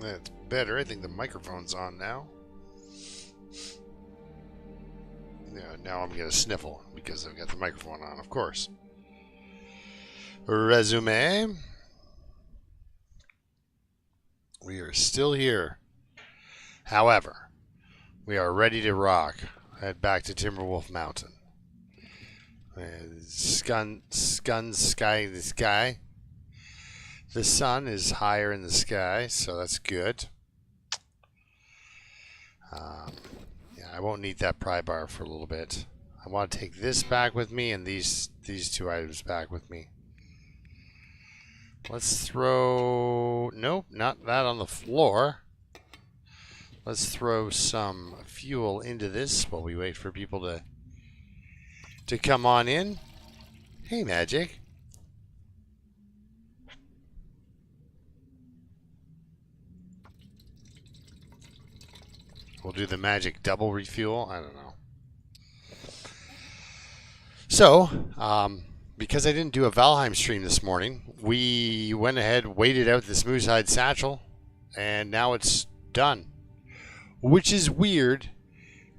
That's better. I think the microphone's on now. Yeah, now I'm going to sniffle because I've got the microphone on, of course. Resume. We are still here. However, we are ready to rock. Head back to Timberwolf Mountain. Sky. The sun is higher in the sky, so that's good. Yeah, I won't need that pry bar for a little bit. I want to take this back with me and these two items back with me. Let's throw... Nope, not that on the floor. Let's throw some fuel into this while we wait for people to come on in. Hey, Magic. We'll do the magic double refuel. I don't know. So, because I didn't do a Valheim stream this morning, we went ahead, waited out this moose hide satchel, and now it's done. Which is weird,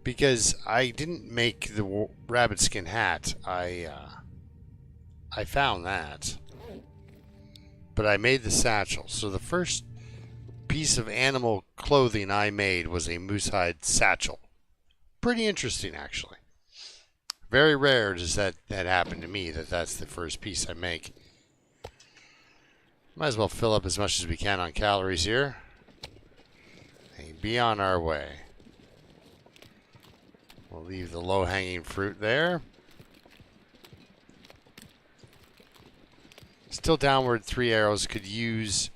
because I didn't make the rabbit skin hat. I found that, but I made the satchel. So the first piece of animal clothing I made was a moose hide satchel. Pretty interesting, actually. Very rare does that happen to me, that's the first piece I make. Might as well fill up as much as we can on calories here. And be on our way. We'll leave the low-hanging fruit there. Still downward 3 arrows. Could use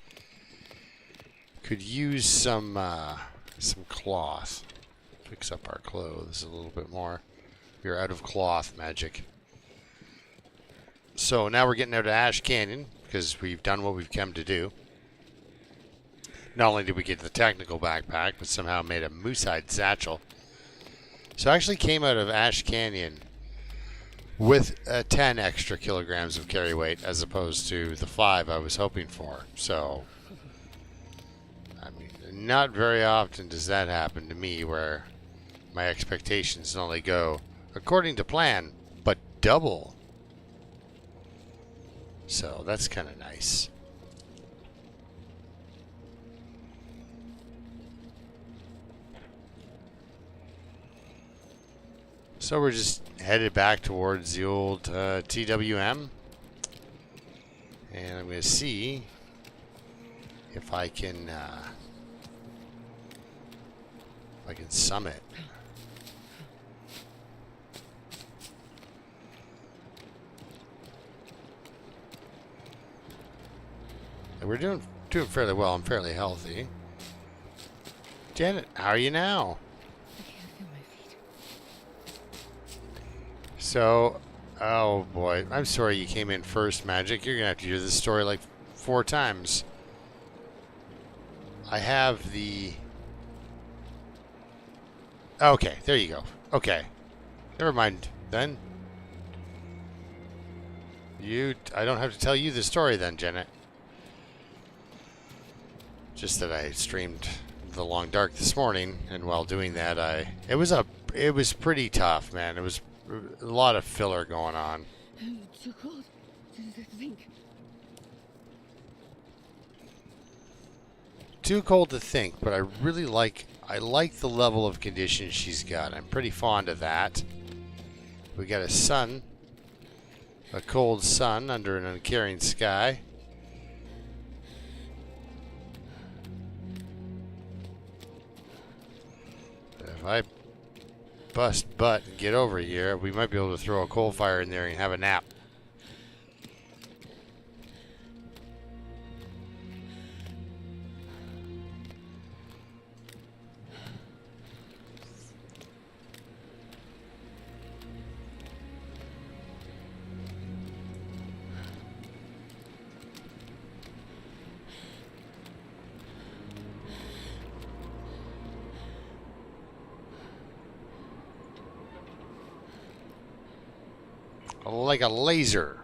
some cloth. Fix up our clothes a little bit more. We're out of cloth, Magic. So now we're getting out of Ash Canyon because we've done what we've come to do. Not only did we get the technical backpack, but somehow made a moosehide satchel. So I actually came out of Ash Canyon with 10 extra kilograms of carry weight as opposed to the 5 I was hoping for. So, I mean, not very often does that happen to me where my expectations not only go according to plan, but double. So that's kind of nice. So we're just headed back towards the old TWM. And I'm going to see if I can summit. And we're doing fairly well. I'm fairly healthy. Janet, how are you now? I can't feel my feet. So, oh boy, I'm sorry you came in first, Magic. You're gonna have to do this story like 4 times. I have the... Okay, there you go. Okay. Never mind, then. I don't have to tell you the story then, Janet. Just that I streamed The Long Dark this morning, and while doing that, it was pretty tough, man. It was a lot of filler going on. Too cold to think. Too cold to think, but I really like the level of condition she's got. I'm pretty fond of that. We got a cold sun under an uncaring sky. If I bust butt and get over here, we might be able to throw a coal fire in there and have a nap. Like a laser.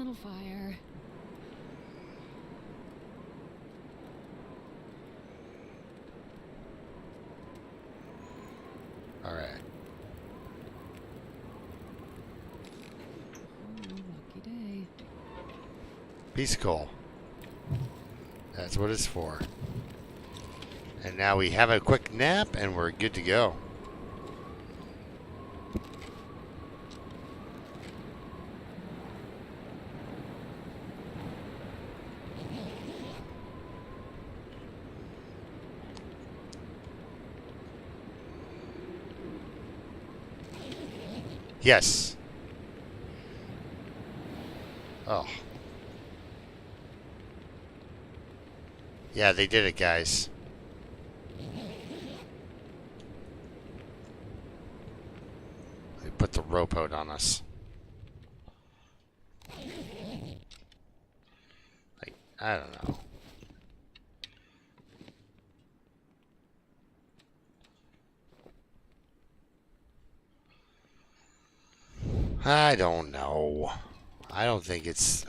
on fire. All right. Oh, lucky day. Piece of coal. That's what it's for. And now we have a quick nap and we're good to go. Yes. Oh. Yeah, they did it, guys. They put the rope out on us. Like, I don't know. I don't know. I don't think it's...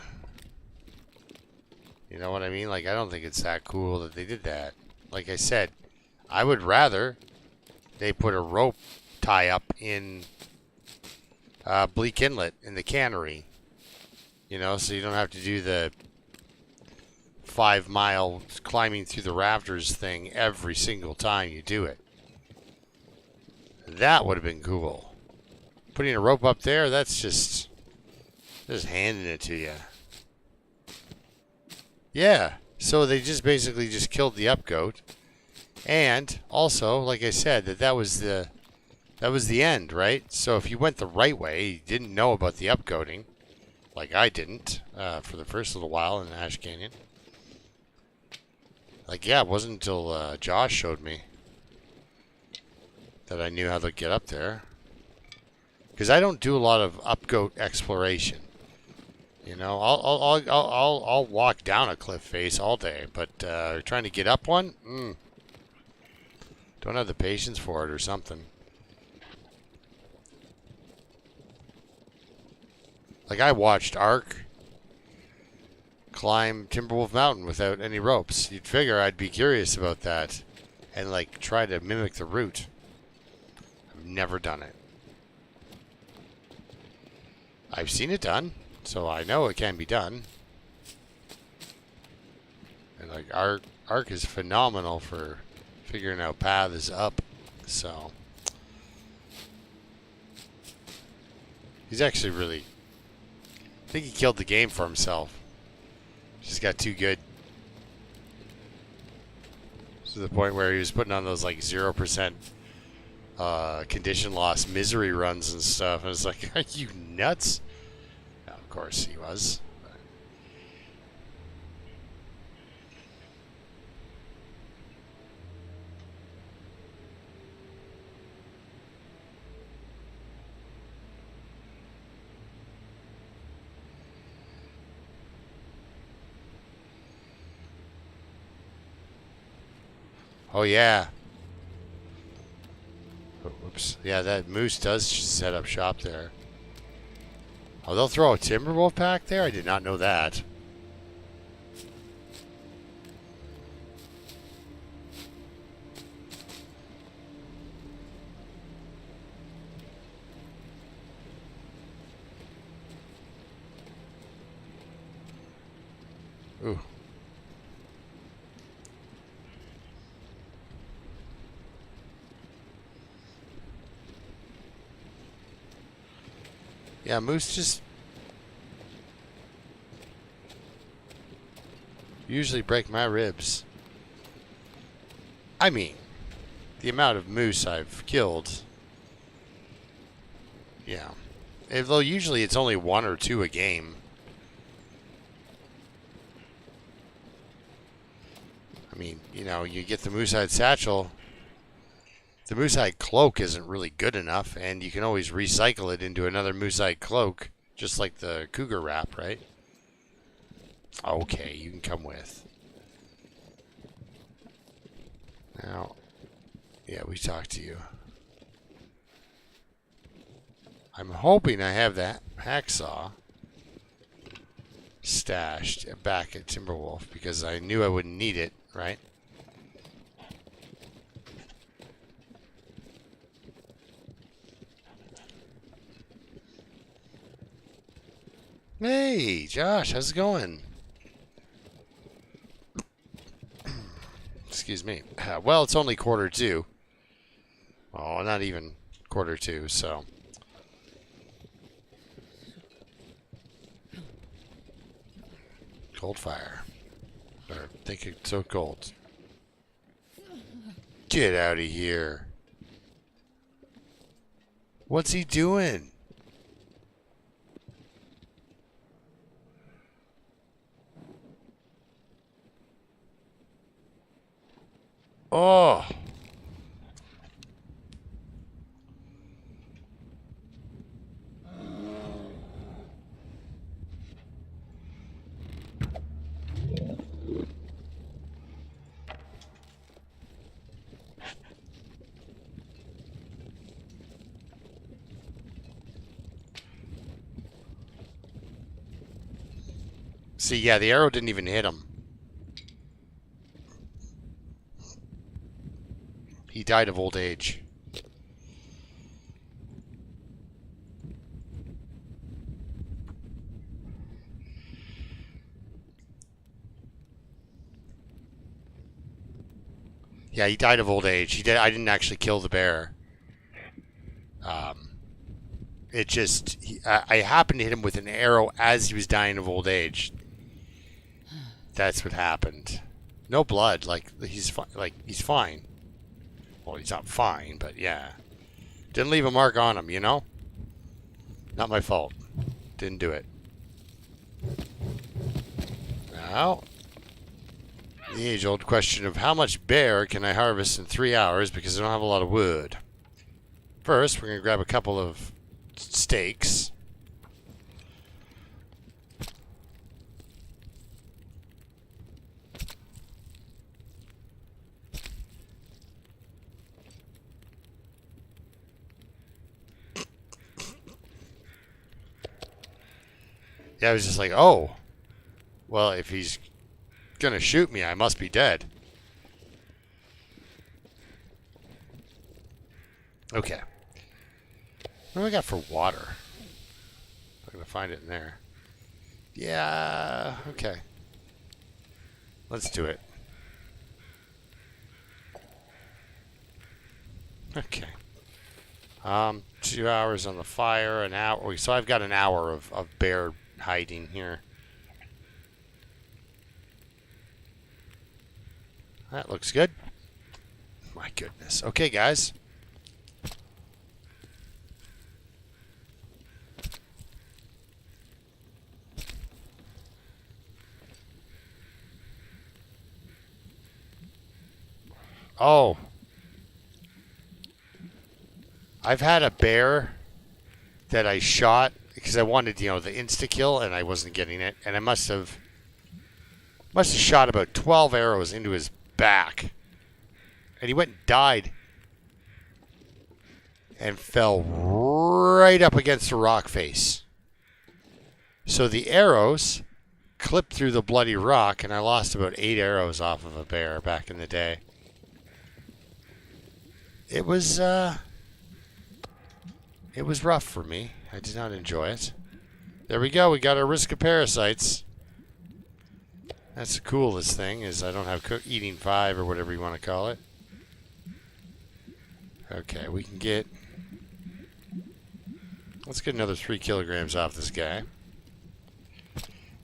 You know what I mean? Like, I don't think it's that cool that they did that. Like I said, I would rather they put a rope tie up in Bleak Inlet in the cannery. You know, so you don't have to do the 5-mile climbing through the rafters thing every single time you do it. That would have been cool. Putting a rope up there, that's just handing it to you. Yeah, so they just basically just killed the upgoat. And also, like I said, that was the end, right? So if you went the right way, you didn't know about the upgoating, like I didn't for the first little while in Ash Canyon. Like, yeah, it wasn't until Josh showed me that I knew how to get up there. Because I don't do a lot of upgoat exploration. You know, I'll walk down a cliff face all day, but trying to get up one, don't have the patience for it or something. Like, I watched Ark climb Timberwolf Mountain without any ropes. You'd figure I'd be curious about that and, like, try to mimic the route. I've never done it. I've seen it done, so I know it can be done. And, like, Ark is phenomenal for figuring out paths up, so... He's actually really... I think he killed the game for himself. Just got too good. To the point where he was putting on those like 0% condition loss misery runs and stuff. And it's like, are you nuts? No, of course he was. Oh, yeah. Oh, whoops. Yeah, that moose does set up shop there. Oh, they'll throw a Timberwolf pack there? I did not know that. Ooh. Yeah, moose just usually break my ribs. I mean, the amount of moose I've killed. Yeah. Although usually it's only 1 or 2 a game. I mean, you know, you get the moosehide satchel. The moosehide cloak isn't really good enough, and you can always recycle it into another moosehide cloak, just like the cougar wrap, right? Okay, you can come with. Now, yeah, we talked to you. I'm hoping I have that hacksaw. stashed back at Timberwolf because I knew I wouldn't need it, right? Hey, Josh, how's it going? Excuse me. Well, it's only 1:45. Oh, not even 1:45, so. Cold fire. Or think it's so cold. Get out of here. What's he doing? Oh. See, yeah, the arrow didn't even hit him. He died of old age. Yeah, he died of old age. He did. I didn't actually kill the bear. It just I happened to hit him with an arrow as he was dying of old age. That's what happened. No blood. Like he's he's fine. Well, he's not fine, but yeah, didn't leave a mark on him. You know, not my fault. Didn't do it. Now, the age-old question of how much bear can I harvest in 3 hours because I don't have a lot of wood. First, we're going to grab a couple of steaks. Yeah, I was just like, oh, well, if he's going to shoot me, I must be dead. Okay. What do I got for water? I'm going to find it in there. Yeah, okay. Let's do it. Okay. 2 hours on the fire, an hour. So I've got an hour of bear hiding here. That looks good. My goodness. Okay, guys. Oh. I've had a bear that I shot because I wanted, the insta-kill, and I wasn't getting it. And I must have shot about 12 arrows into his back. And he went and died. And fell right up against the rock face. So the arrows clipped through the bloody rock, and I lost about 8 arrows off of a bear back in the day. It was rough for me. I did not enjoy it. There we go. We got our risk of parasites. That's the coolest thing, is I don't have eating 5 or whatever you want to call it. Okay, we can get... Let's get another 3 kilograms off this guy.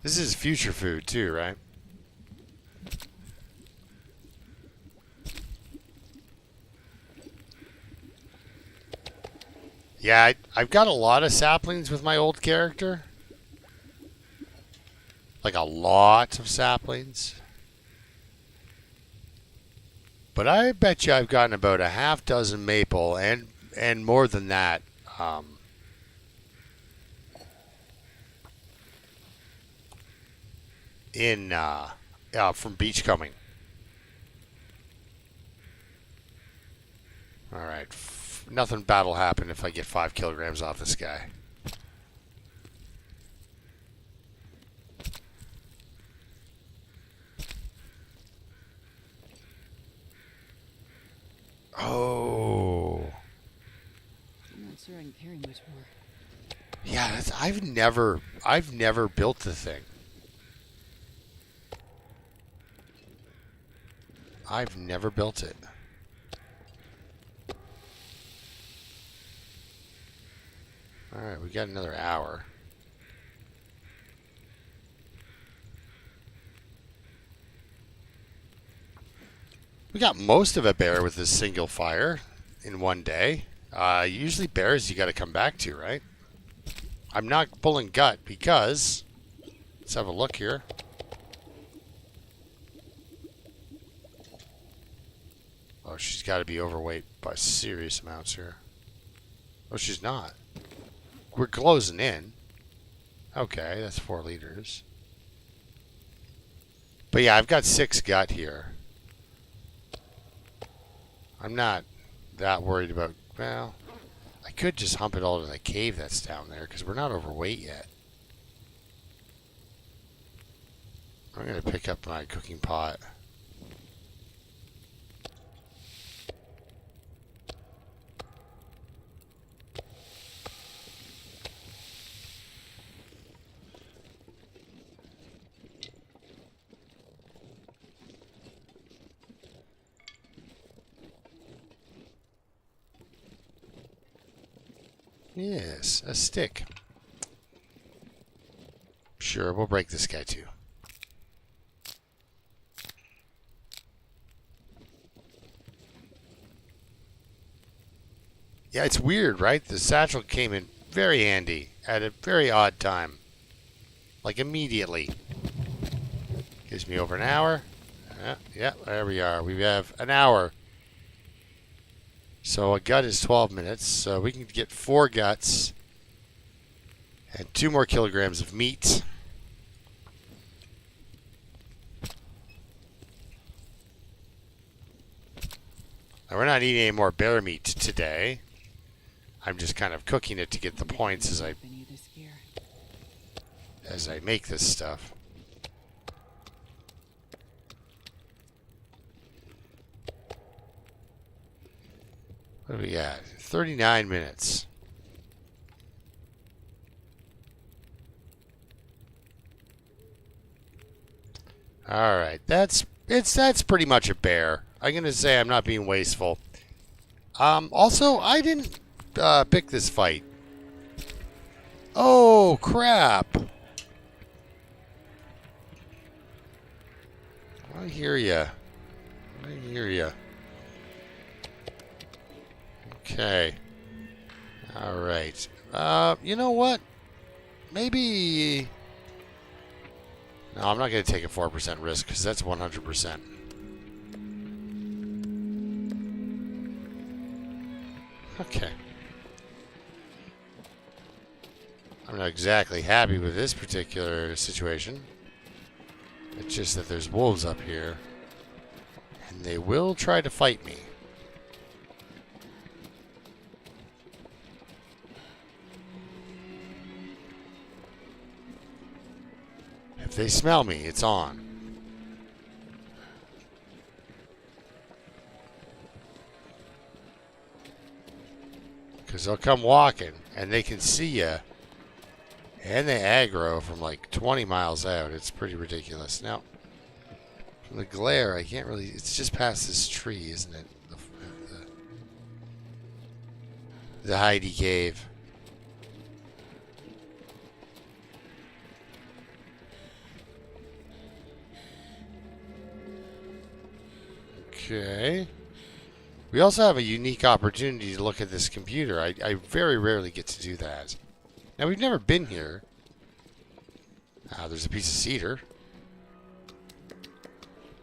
This is future food too, right? Yeah, I've got a lot of saplings with my old character. Like a lot of saplings. But I bet you I've gotten about a half dozen maple and more than that. From beachcombing. All right. Nothing bad will happen if I get 5 kilograms off this guy. sure I can carry much more. Yeah, I've never built the thing. I've never built it. Alright, we got another hour. We got most of a bear with this single fire in one day. Usually bears you got to come back to, right? I'm not pulling gut because... Let's have a look here. Oh, she's got to be overweight by serious amounts here. Oh, she's not. We're closing in. Okay, that's 4 liters. But yeah, I've got 6 gut here. I'm not that worried about... Well, I could just hump it all to the cave that's down there because we're not overweight yet. I'm going to pick up my cooking pot. Yes, a stick. Sure, we'll break this guy too. Yeah, it's weird, right? The satchel came in very handy at a very odd time. Like immediately. Gives me over an hour. Yeah, there we are. We have an hour. So a gut is 12 minutes. So we can get 4 guts and 2 more kilograms of meat. Now, we're not eating any more bear meat today. I'm just kind of cooking it to get the points as I make this stuff. What do we got? 39 minutes. All right, that's pretty much a bear. I'm gonna say I'm not being wasteful. Also, I didn't pick this fight. Oh crap! I hear ya. I hear ya. Okay. All right. You know what? Maybe. No, I'm not going to take a 4% risk because that's 100%. Okay. I'm not exactly happy with this particular situation. It's just that there's wolves up here. And they will try to fight me. If they smell me, it's on. Because they'll come walking, and they can see you. And they aggro from like 20 miles out. It's pretty ridiculous. Now, from the glare, I can't really... It's just past this tree, isn't it? The Heidi Cave. Okay. We also have a unique opportunity to look at this computer. I very rarely get to do that. Now, we've never been here. There's a piece of cedar.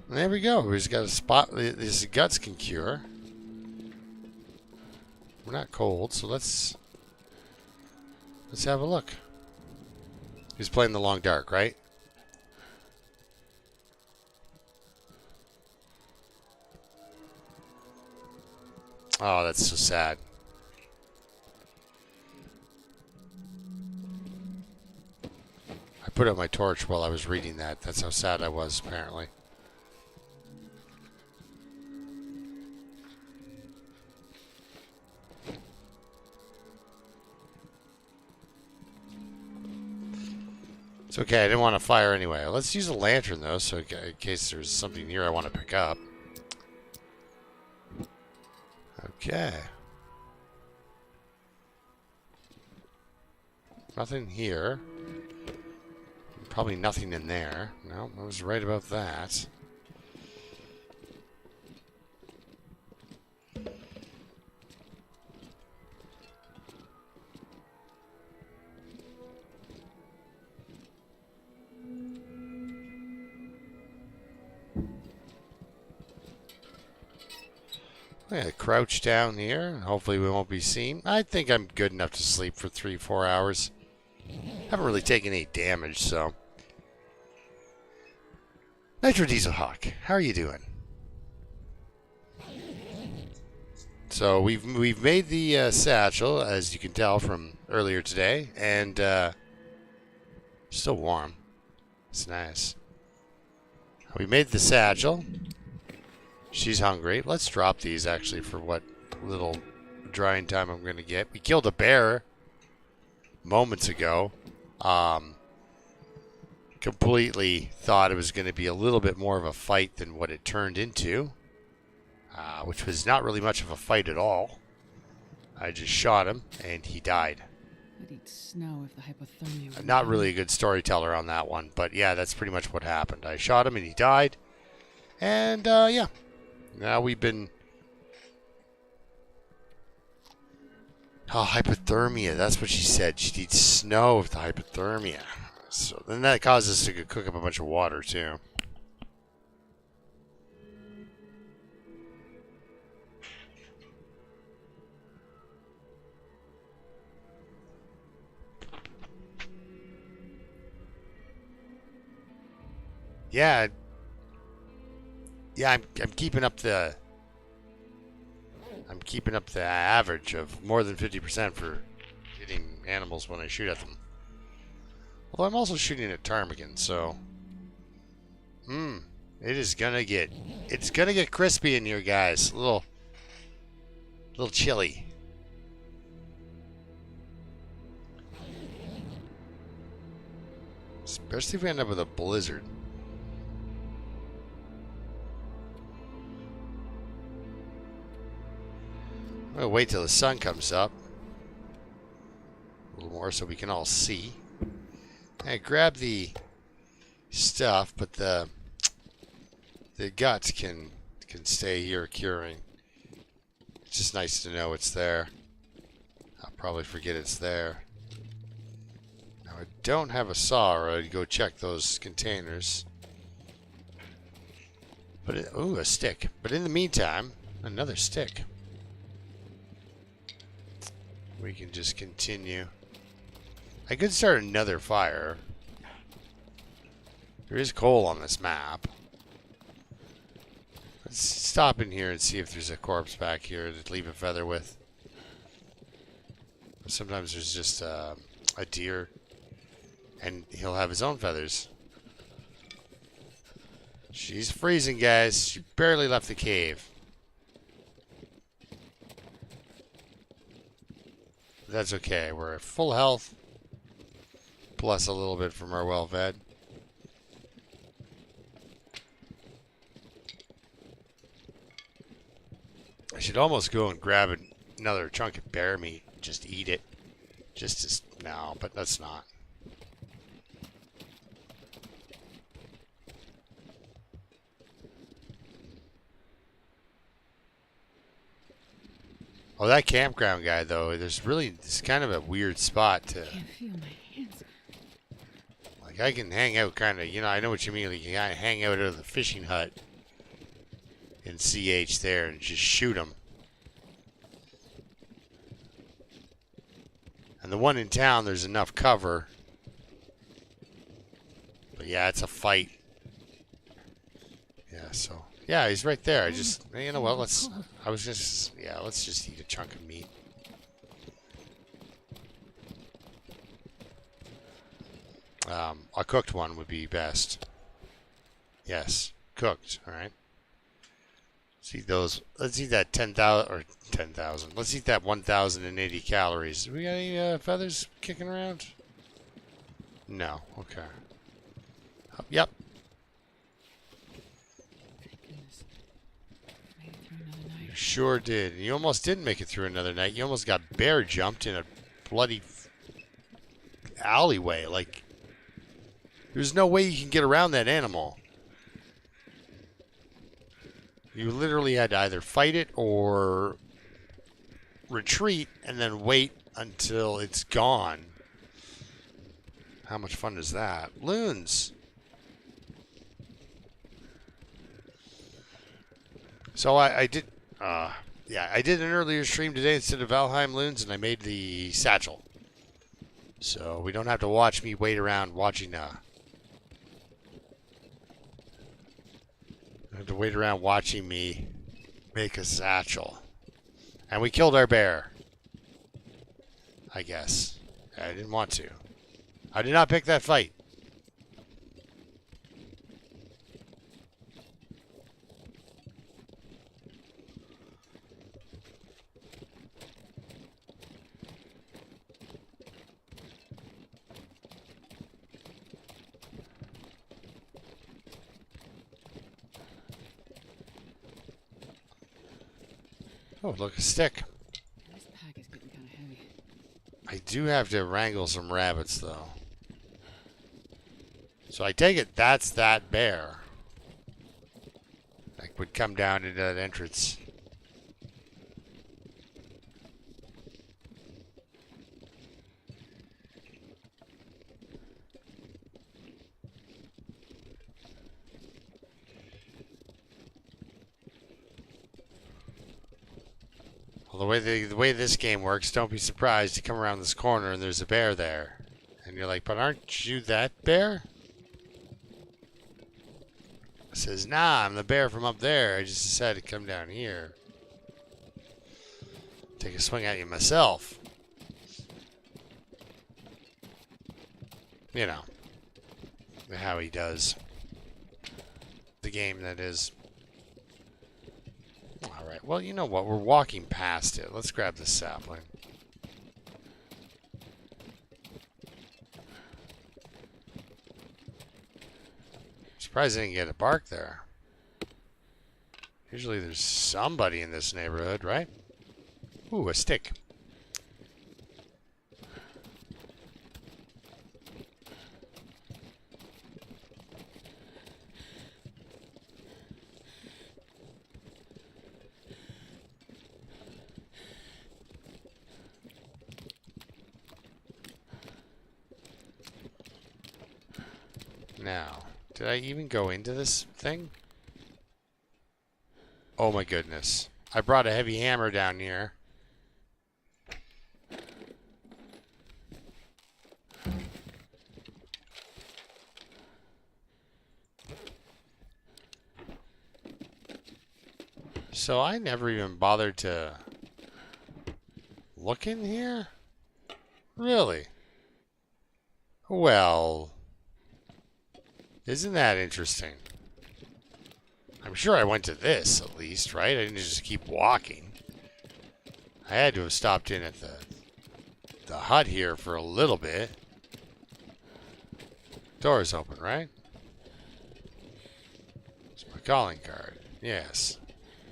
And there we go. We've got a spot this guts can cure. We're not cold, so let's have a look. He's playing the long dark, right? Oh, that's so sad. I put out my torch while I was reading that. That's how sad I was, apparently. It's okay, I didn't want to fire anyway. Let's use a lantern though, so in case there's something here I want to pick up. Okay. Nothing here. Probably nothing in there. No, I was right about that. I'm going to crouch down here, and hopefully we won't be seen. I think I'm good enough to sleep for 3-4 hours. Haven't really taken any damage, so. Nitro Diesel Hawk, how are you doing? So we've made the satchel, as you can tell from earlier today, and still warm. It's nice. We made the satchel. She's hungry. Let's drop these actually for what little drying time I'm going to get. We killed a bear moments ago. Completely thought it was going to be a little bit more of a fight than what it turned into, which was not really much of a fight at all. I just shot him and he died. I'd eat snow if the hypothermia were Not really a good storyteller on that one, but yeah, that's pretty much what happened. I shot him and he died. And yeah. Now we've been... Oh, hypothermia. That's what she said. She needs snow with the hypothermia. So then that causes us to cook up a bunch of water, too. Yeah. Yeah, I'm keeping up the... I'm keeping up the average of more than 50% for hitting animals when I shoot at them. Although I'm also shooting at ptarmigan, so... It is gonna get... It's gonna get crispy in here, guys. A little chilly. Especially if we end up with a blizzard. I'm gonna wait till the sun comes up. A little more so we can all see. I grab the stuff, but the guts can stay here curing. It's just nice to know it's there. I'll probably forget it's there. Now I don't have a saw, or I'd go check those containers. But ooh, a stick. But in the meantime, another stick. We can just continue. I could start another fire. There is coal on this map. Let's stop in here and see if there's a corpse back here to leave a feather with. Sometimes there's just a deer, and he'll have his own feathers. She's freezing, guys. She barely left the cave. That's okay. We're at full health. Plus a little bit from our well-fed. I should almost go and grab another chunk of bear meat. Just eat it. No, but let's not. Oh, that campground guy, though, it's kind of a weird spot to... I can't feel my hands. Like, I can hang out kind of, I know what you mean. Like, you can kind of hang out of the fishing hut in CH there and just shoot them. And the one in town, there's enough cover. But yeah, it's a fight. Yeah, so... Yeah, he's right there. You know what, let's just eat a chunk of meat. A cooked one would be best. Yes, cooked, alright. Let's eat those. Let's eat that 10,000, or 10,000. Let's eat that 1,080 calories. Do we got any feathers kicking around? No, okay. Yep. Thank goodness. Made it through another night. You sure did. You almost didn't make it through another night. You almost got bear jumped in a bloody alleyway. Like, there's no way you can get around that animal. You literally had to either fight it or retreat and then wait until it's gone. How much fun is that? Loons. So I did, yeah, I did an earlier stream today instead of Valheim loons, and I made the satchel. So we don't have to watch me wait around watching, I have to wait around watching me make a satchel. And we killed our bear. I guess. I didn't want to. I did not pick that fight. Oh, look, a stick. This pack is getting kind of heavy. I do have to wrangle some rabbits, though. So I take it that's that bear. Like, would come down into that entrance. Well, the way this game works, don't be surprised to come around this corner and there's a bear there. And you're like, but aren't you that bear? It says, nah, I'm the bear from up there. I just decided to come down here. Take a swing at you myself. You know. How he does. The game, that is. Alright, well, you know what? We're walking past it. Let's grab the sapling. Surprised I didn't get a bark there. Usually there's somebody in this neighborhood, right? Ooh, a stick. Now, did I even go into this thing? Oh my goodness. I brought a heavy hammer down here. So I never even bothered to look in here? Really? Well, isn't that interesting? I'm sure I went to this, at least, right? I didn't just keep walking. I had to have stopped in at the hut here for a little bit. Door's open, right? It's my calling card. Yes.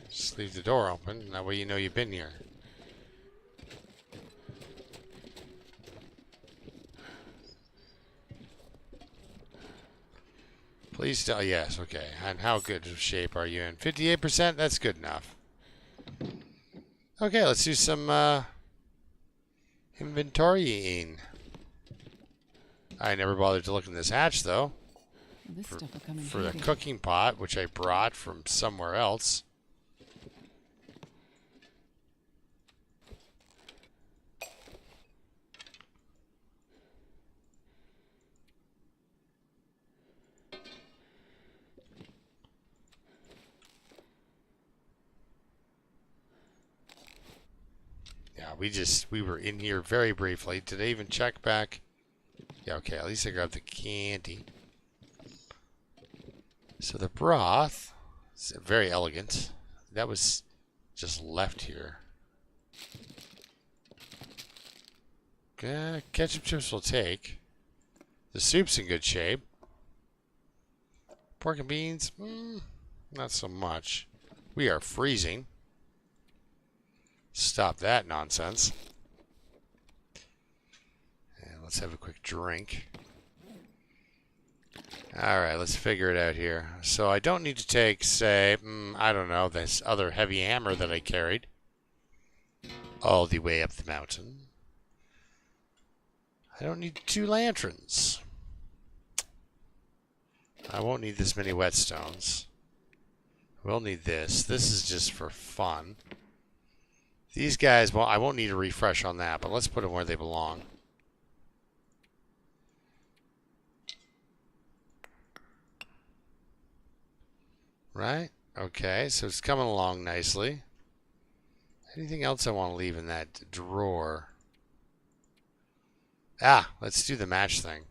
Just leave the door open, that way you know you've been here. Please tell, yes, okay. And how good of shape are you in? 58%? That's good enough. Okay, let's do some inventorying. I never bothered to look in this hatch, though. This stuff will come in For the handy. cooking pot, which I brought from somewhere else. Yeah, we were in here very briefly. Did I even check back? Yeah, okay, at least I grabbed the candy. So the broth is very elegant. That was just left here. Ketchup chips will take. The soup's in good shape. Pork and beans? Not so much. We are freezing. Stop that nonsense. And let's have a quick drink. Alright, let's figure it out here. So I don't need to take, say, I don't know, this other heavy hammer that I carried all the way up the mountain. I don't need 2 lanterns. I won't need this many whetstones. We'll need this. This is just for fun. These guys, well, I won't need a refresh on that, but let's put them where they belong. Right? Okay, so it's coming along nicely. Anything else I want to leave in that drawer? Let's do the match thing.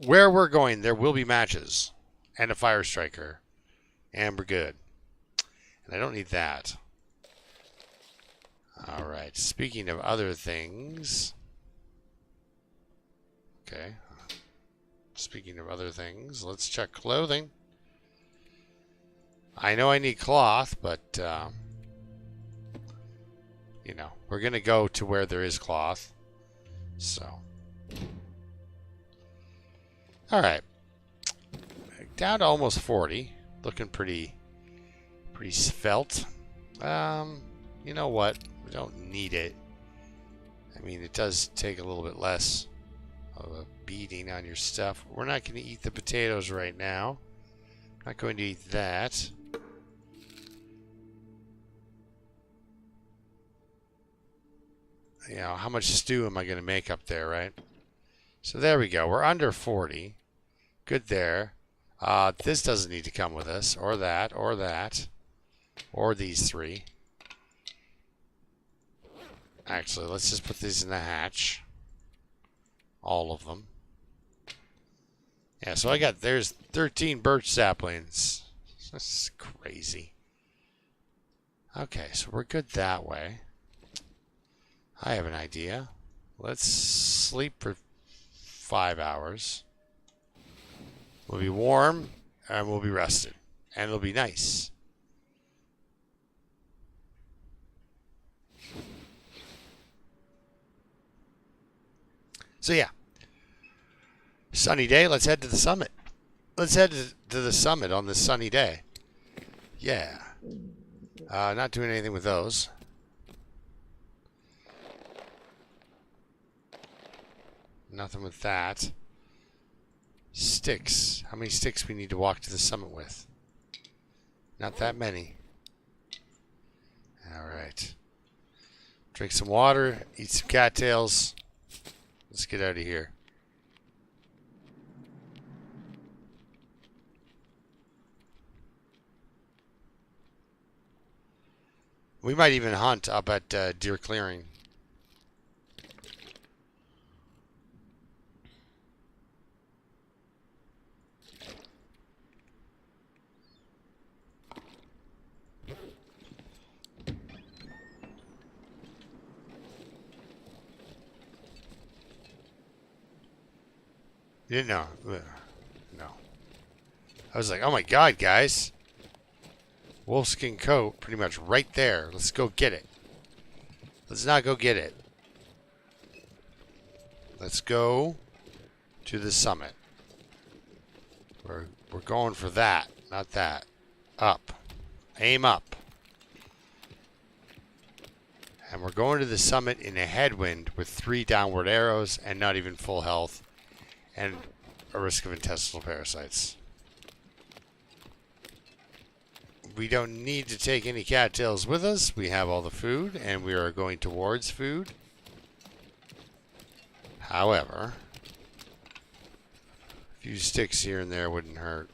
Where we're going, there will be matches. And a fire striker. And we're good. And I don't need that. Alright, speaking of other things. Okay. Speaking of other things, let's check clothing. I know I need cloth, but, you know, we're going to go to where there is cloth. So. Alright. Down to almost 40. Looking pretty svelte. You know what? We don't need it. I mean, it does take a little bit less of a beating on your stuff. We're not going to eat the potatoes right now. Not going to eat that. You know, how much stew am I going to make up there, right? So there we go. We're under 40. Good there. This doesn't need to come with us. Or that. Or that. Or these 3. Actually, let's just put these in the hatch. All of them. Yeah, so there's 13 birch saplings. That's crazy. Okay, so we're good that way. I have an idea. Let's sleep for 5 hours. We'll be warm and we'll be rested. And it'll be nice. So yeah. Sunny day, let's head to the summit. Let's head to the summit on this sunny day. Yeah. Not doing anything with those. Nothing with that. Sticks. How many sticks we need to walk to the summit with? Not that many. Alright. Drink some water. Eat some cattails. Let's get out of here. We might even hunt up at Deer Clearing. You didn't know? No. I was like, oh my god, guys. Wolfskin coat, pretty much right there. Let's go get it. Let's not go get it. Let's go to the summit. We're going for that, not that. Up. Aim up. And we're going to the summit in a headwind with 3 downward arrows and not even full health. And a risk of intestinal parasites. We don't need to take any cattails with us. We have all the food, and we are going towards food. However, a few sticks here and there wouldn't hurt.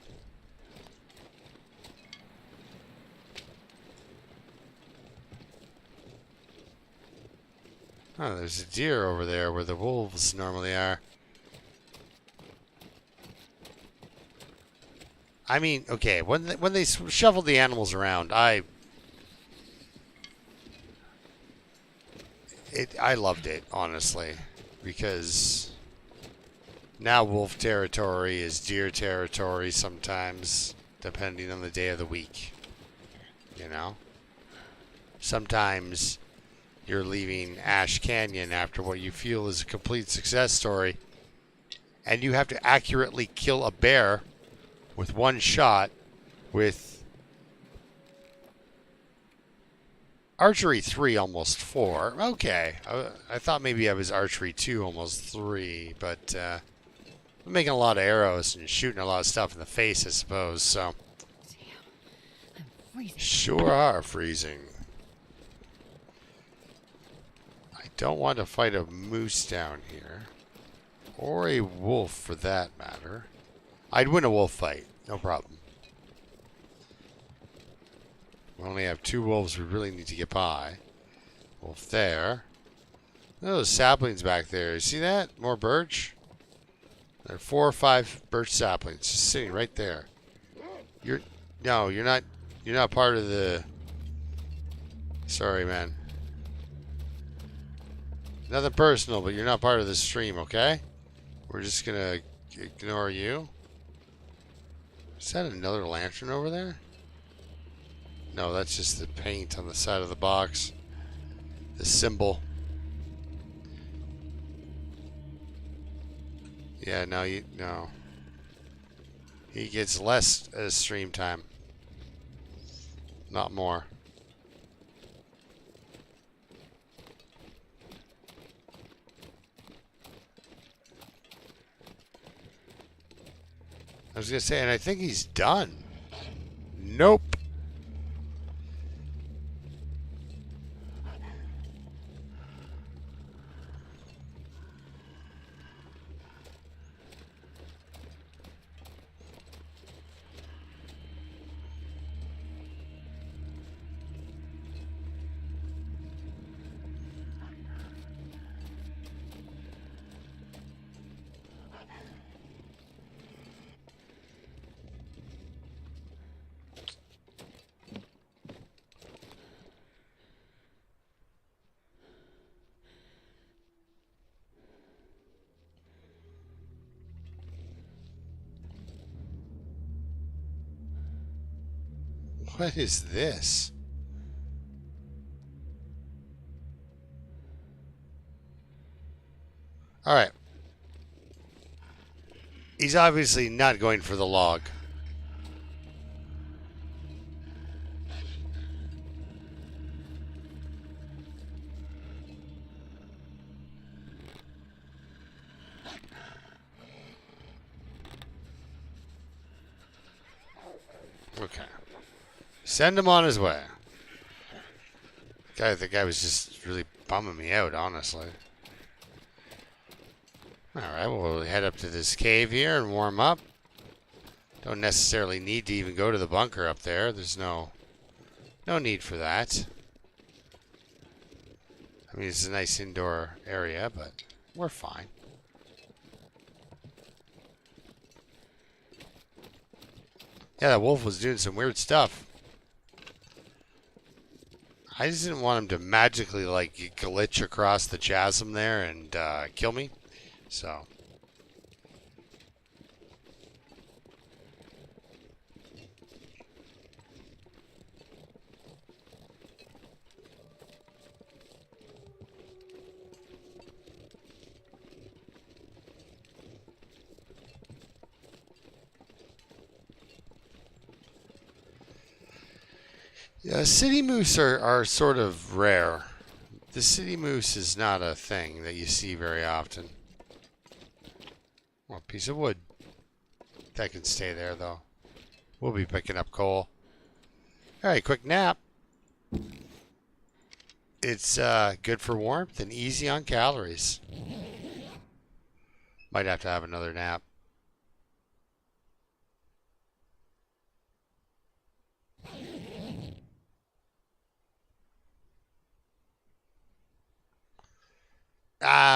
Oh, there's a deer over there where the wolves normally are. I mean, okay, when they shuffled the animals around, I loved it, honestly, because Now wolf territory is deer territory sometimes, depending on the day of the week. You know? Sometimes you're leaving Ash Canyon after what you feel is a complete success story, and you have to accurately kill a bear with one shot with archery 3, almost 4. Okay, I thought maybe I was archery 2, almost 3, but I'm making a lot of arrows and shooting a lot of stuff in the face, I suppose, so. Damn. I'm freezing. Sure are freezing. I don't want to fight a moose down here. Or a wolf, for that matter. I'd win a wolf fight. No problem. We only have 2 wolves we really need to get by. Wolf there. Those saplings back there. You see that? More birch? There are 4 or 5 birch saplings just sitting right there. No, you're not part of the... Sorry, man. Nothing personal, but you're not part of the stream, okay? We're just gonna ignore you. Is that another lantern over there? No, that's just the paint on the side of the box. The symbol. Yeah, no. He gets less stream time. Not more. I was gonna say, and I think he's done. Nope. What is this? All right. He's obviously not going for the log. Okay. Send him on his way. The guy was just really bumming me out, honestly. Alright, we'll head up to this cave here and warm up. Don't necessarily need to even go to the bunker up there. There's no need for that. I mean, it's a nice indoor area, but we're fine. Yeah, that wolf was doing some weird stuff. I just didn't want him to magically, like, glitch across the chasm there and kill me. So. Yeah, city moose are sort of rare. The city moose is not a thing that you see very often. Well, a piece of wood. That can stay there, though. We'll be picking up coal. Alright, quick nap. It's good for warmth and easy on calories. Might have to have another nap.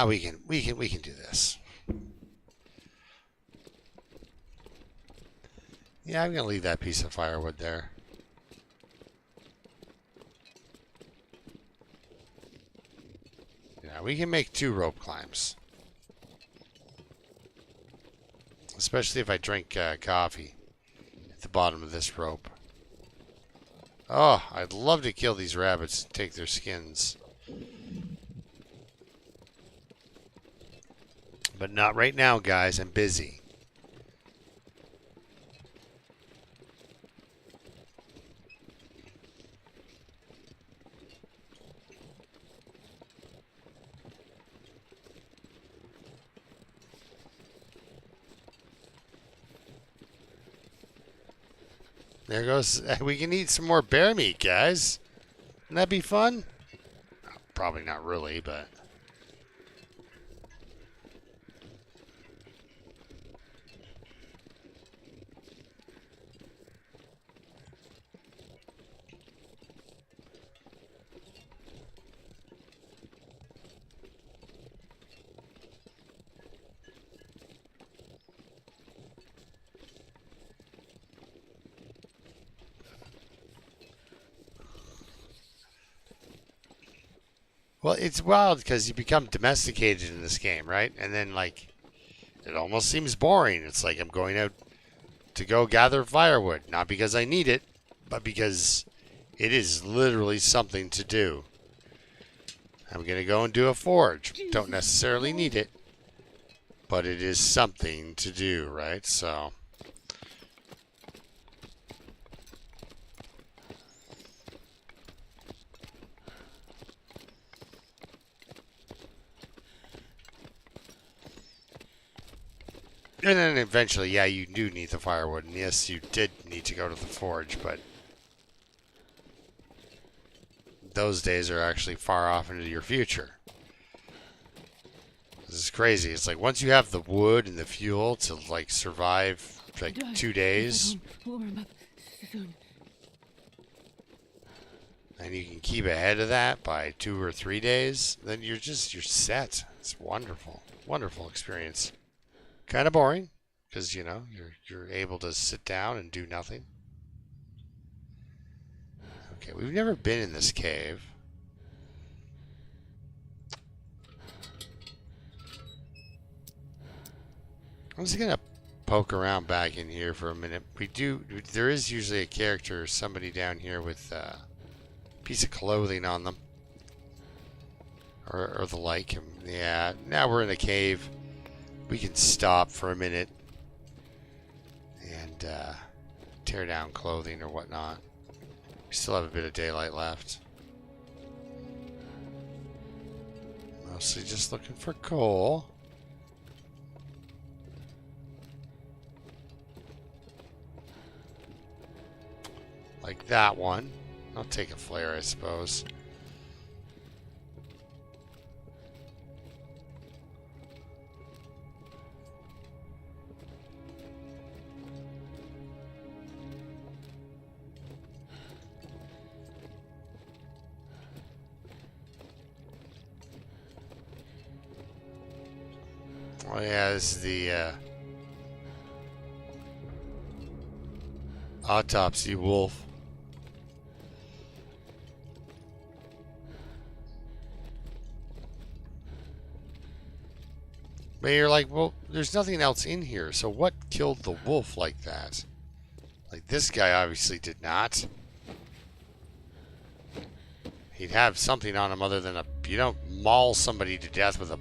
We can do this. Yeah, I'm gonna leave that piece of firewood there. Yeah, we can make 2 rope climbs. Especially if I drink coffee at the bottom of this rope. Oh, I'd love to kill these rabbits and take their skins. But not right now, guys. I'm busy. There goes. We can eat some more bear meat, guys. Wouldn't that be fun? Probably not really, but... Well, it's wild because you become domesticated in this game, right? And then, like, it almost seems boring. It's like I'm going out to go gather firewood. Not because I need it, but because it is literally something to do. I'm going to go and do a forge. Don't necessarily need it, but it is something to do, right? So... And then eventually, yeah, you do need the firewood. And yes, you did need to go to the forge, but those days are actually far off into your future. This is crazy. It's like once you have the wood and the fuel to like survive like 2 days, and you can keep ahead of that by 2 or 3 days, then you're set. It's wonderful. Wonderful experience. Kind of boring, because you know you're able to sit down and do nothing. Okay, we've never been in this cave. I'm just gonna poke around back in here for a minute. There is usually a character or somebody down here with a piece of clothing on them, or the like. Yeah, now we're in a cave. We can stop for a minute and tear down clothing or whatnot. We still have a bit of daylight left. Mostly just looking for coal. Like that one. I'll take a flare, I suppose. Oh yeah, this is the autopsy wolf. But you're like, well, there's nothing else in here, so what killed the wolf like that? Like, this guy obviously did not. He'd have something on him other than a... You don't maul somebody to death with a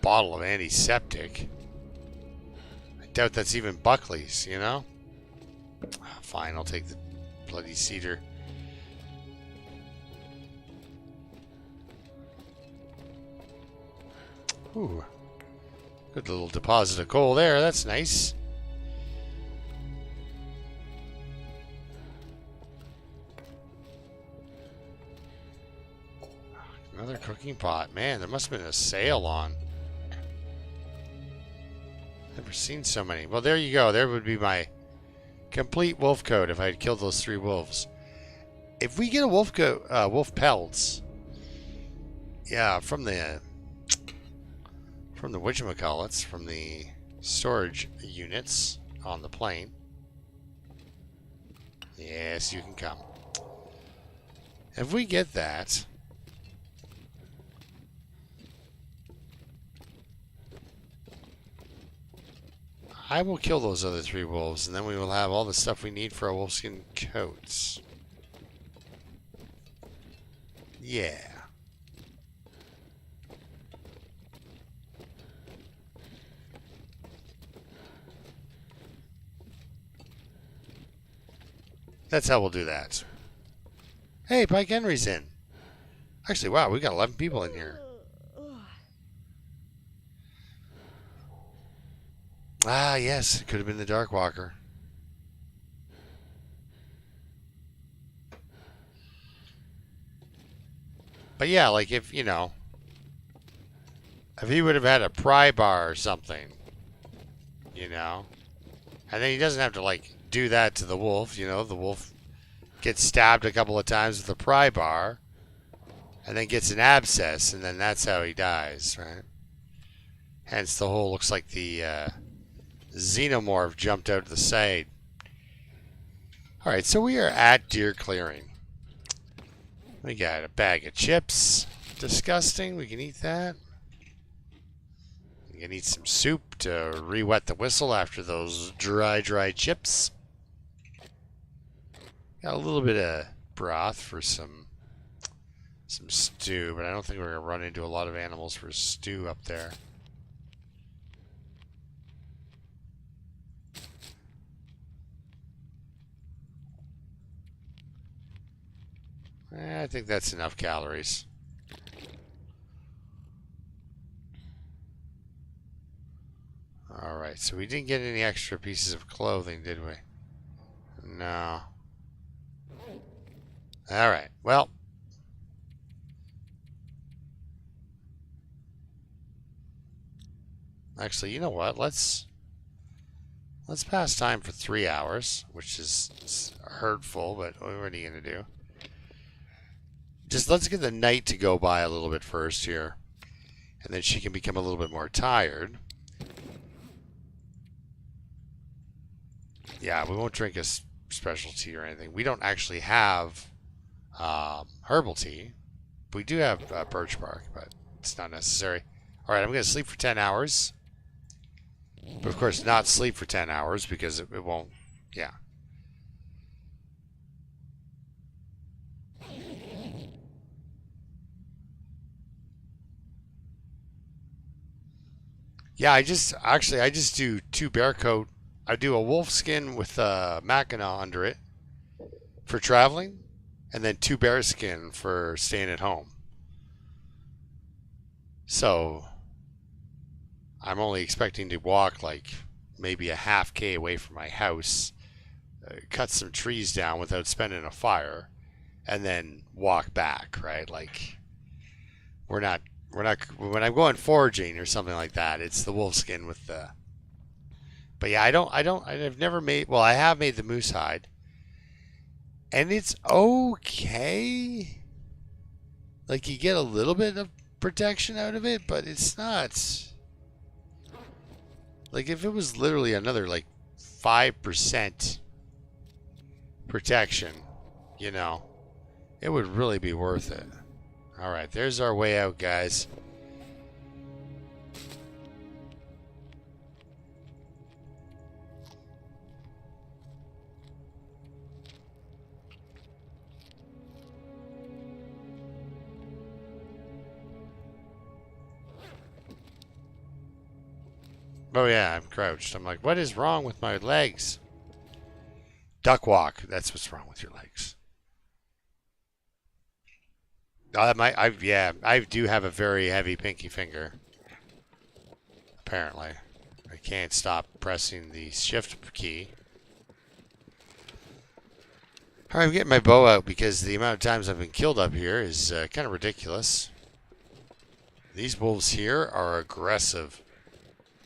bottle of antiseptic. I doubt that's even Buckley's, you know? Fine, I'll take the bloody cedar. Ooh. Good little deposit of coal there. That's nice. Another cooking pot. Man, there must have been a sale on. Never seen so many. Well, there you go. There would be my complete wolf coat if I had killed those 3 wolves. If we get a wolf coat, wolf pelts, yeah, from the whatchamacallits, from the storage units on the plane. Yes, you can come. If we get that, I will kill those other 3 wolves, and then we will have all the stuff we need for our wolfskin coats. Yeah. That's how we'll do that. Hey, Pike Henry's in. Actually, wow, we got 11 people in here. Ah, yes, it could have been the Dark Walker. But yeah, like if, you know, if he would have had a pry bar or something, you know, and then he doesn't have to, like, do that to the wolf, you know, the wolf gets stabbed a couple of times with a pry bar, and then gets an abscess, and then that's how he dies, right? Hence the whole looks like the xenomorph jumped out of the side. Alright, so we are at deer clearing. We got a bag of chips. Disgusting. We can eat that. We can eat some soup to re-wet the whistle after those dry chips. Got a little bit of broth for some stew, but I don't think we're going to run into a lot of animals for stew up there. I think that's enough calories. Alright, so we didn't get any extra pieces of clothing, did we? No. Alright, well. Actually, you know what? Let's pass time for 3 hours, which is hurtful, but what are you going to do? Just let's get the night to go by a little bit first here. And then she can become a little bit more tired. Yeah, we won't drink a special tea or anything. We don't actually have herbal tea. We do have birch bark, but it's not necessary. Alright, I'm going to sleep for 10 hours. But of course, not sleep for 10 hours because it won't... Yeah. Yeah, I just do 2 bear coat. I do a wolf skin with Mackinaw under it for traveling, and then 2 bear skin for staying at home. So I'm only expecting to walk like maybe a half K away from my house, cut some trees down without spending a fire, and then walk back, right? Like we're not when I'm going foraging or something like that, it's the wolf skin with the... But yeah, I've never made... Well, I have made the moose hide. And it's okay. Like, you get a little bit of protection out of it, but it's not... Like, if it was literally another, like, 5% protection, you know, it would really be worth it. Alright, there's our way out, guys. Oh yeah, I'm crouched. I'm like, what is wrong with my legs? Duck walk. That's what's wrong with your legs. I do have a very heavy pinky finger. Apparently. I can't stop pressing the shift key. Alright, I'm getting my bow out because the amount of times I've been killed up here is kind of ridiculous. These wolves here are aggressive.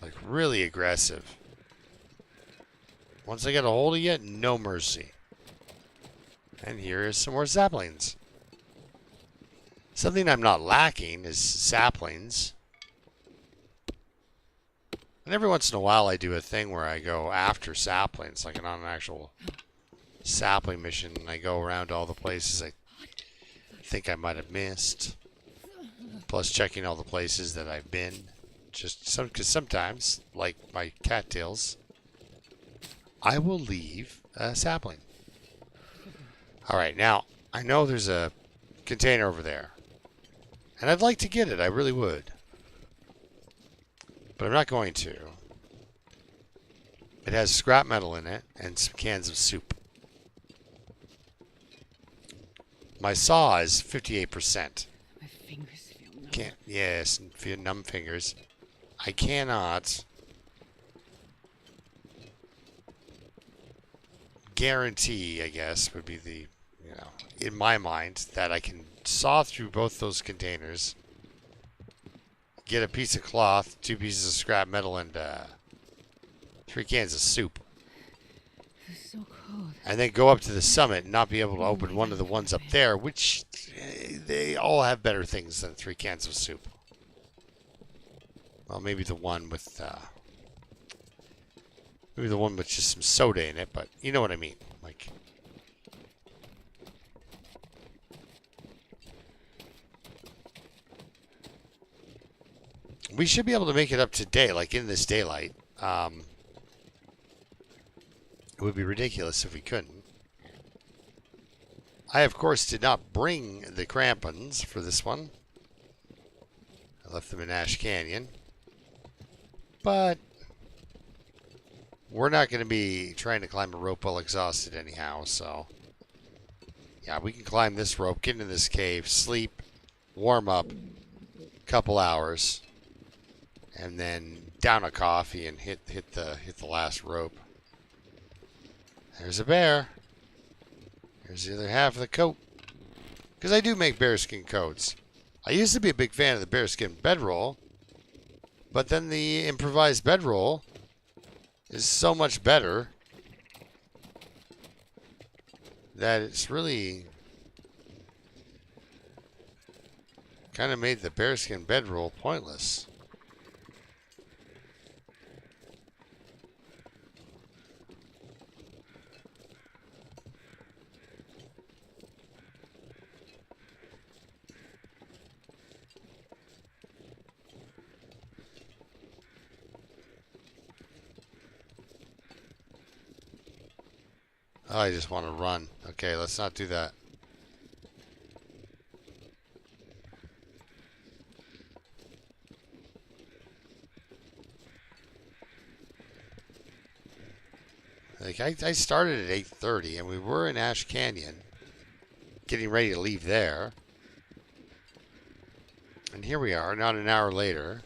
Like, really aggressive. Once they get a hold of you, no mercy. And here is some more saplings. Something I'm not lacking is saplings. And every once in a while I do a thing where I go after saplings, like on an actual sapling mission, and I go around all the places I think I might have missed. Plus checking all the places that I've been. Just because sometimes, like my cattails, I will leave a sapling. All right, now I know there's a container over there, and I'd like to get it. I really would, but I'm not going to. It has scrap metal in it and some cans of soup. My saw is 58%. My fingers feel numb. Can't. Yes, feel numb fingers. I cannot guarantee, I guess, would be the, in my mind, that I can saw through both those containers, get a piece of cloth, 2 pieces of scrap metal, and 3 cans of soup. It's so cold. And then go up to the summit and not be able to open one of the ones up there, which they all have better things than 3 cans of soup. Well, maybe the one with just some soda in it, but you know what I mean. Like, we should be able to make it up today, like in this daylight. It would be ridiculous if we couldn't. I, of course, did not bring the crampons for this one. I left them in Ash Canyon. But we're not going to be trying to climb a rope while exhausted anyhow, so yeah, we can climb this rope, get into this cave, sleep, warm up, couple hours, and then down a coffee and hit the last rope. There's a bear. There's the other half of the coat. Because I do make bearskin coats. I used to be a big fan of the bearskin bedroll, but then the improvised bedroll is so much better that it's really kind of made the bearskin bedroll pointless. Oh, I just want to run. Okay, let's not do that. Like I started at 8:30 and we were in Ash Canyon getting ready to leave there. And here we are, not an hour later,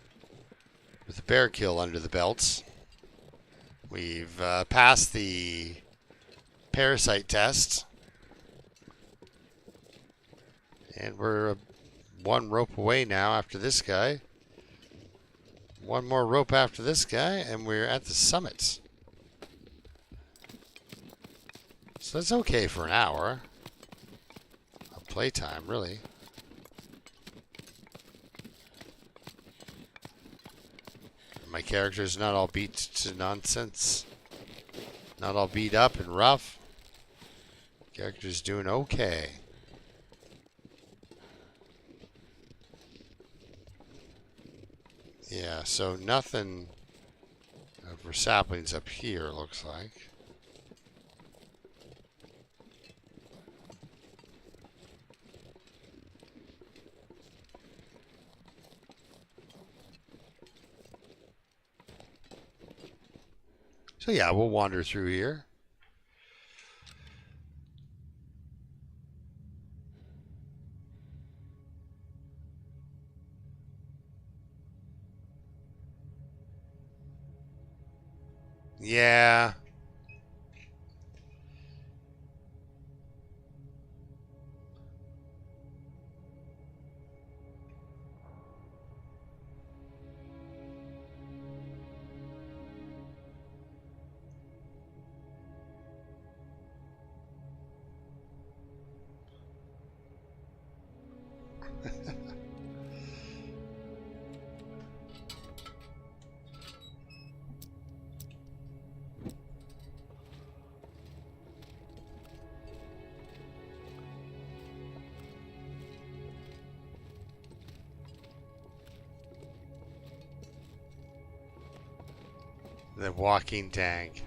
with a bear kill under the belts. We've passed the parasite test. And we're 1 rope away now after this guy. 1 more rope after this guy, and we're at the summit. So that's okay for an hour of playtime, really. My character's not all beat to nonsense. Not all beat up and rough. Character's doing okay. Yeah, so nothing for saplings up here, looks like. So yeah, we'll wander through here. Yeah. The walking tank.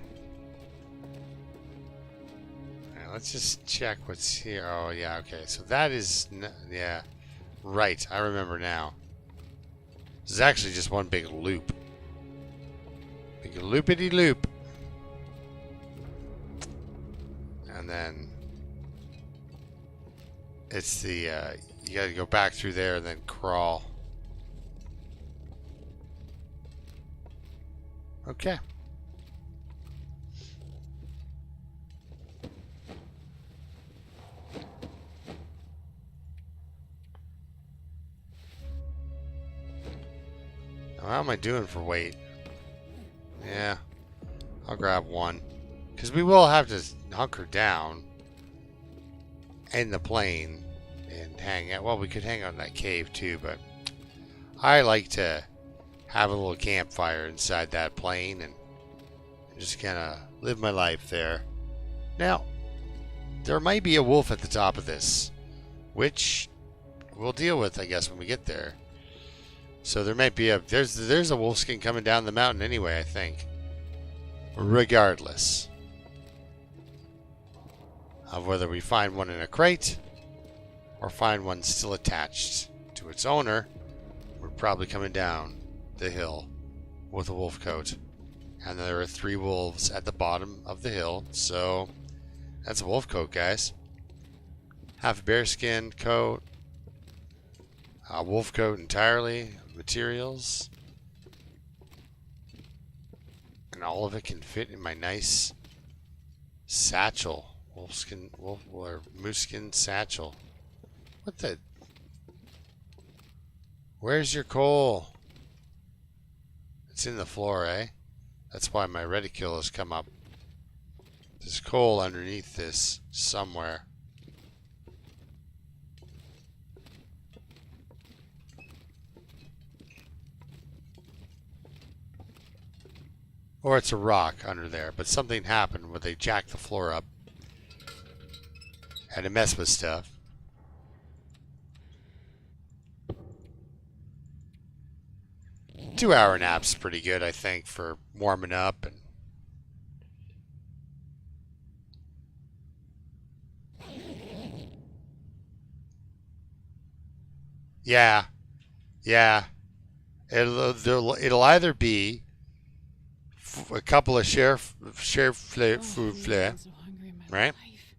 let's just check what's here. Oh, yeah, okay. So that is... yeah. Right, I remember now. This is actually just one big loop. Big loopity-loop. And then... it's the... you gotta go back through there and then crawl. Okay. How am I doing for weight? Yeah, I'll grab one. Because we will have to hunker down in the plane and hang out. Well, we could hang out in that cave too, but I like to have a little campfire inside that plane and just kind of live my life there. Now, there might be a wolf at the top of this, which we'll deal with, I guess, when we get there. So there might be there's a wolf skin coming down the mountain anyway, I think. Regardless of whether we find one in a crate or find one still attached to its owner, we're probably coming down the hill with a wolf coat. And there are 3 wolves at the bottom of the hill, so that's a wolf coat, guys. Half a bearskin coat, a wolf coat entirely, materials, and all of it can fit in my nice satchel, wolfskin, wolf or moose skin satchel. What the? Where's your coal? It's in the floor, eh? That's why my reticule has come up. There's coal underneath this somewhere. Or it's a rock under there, but something happened where they jacked the floor up. Had to mess with stuff. Two-hour nap's pretty good, I think, for warming up and yeah. It'll either be a couple of food flare, So hungry in my right? life.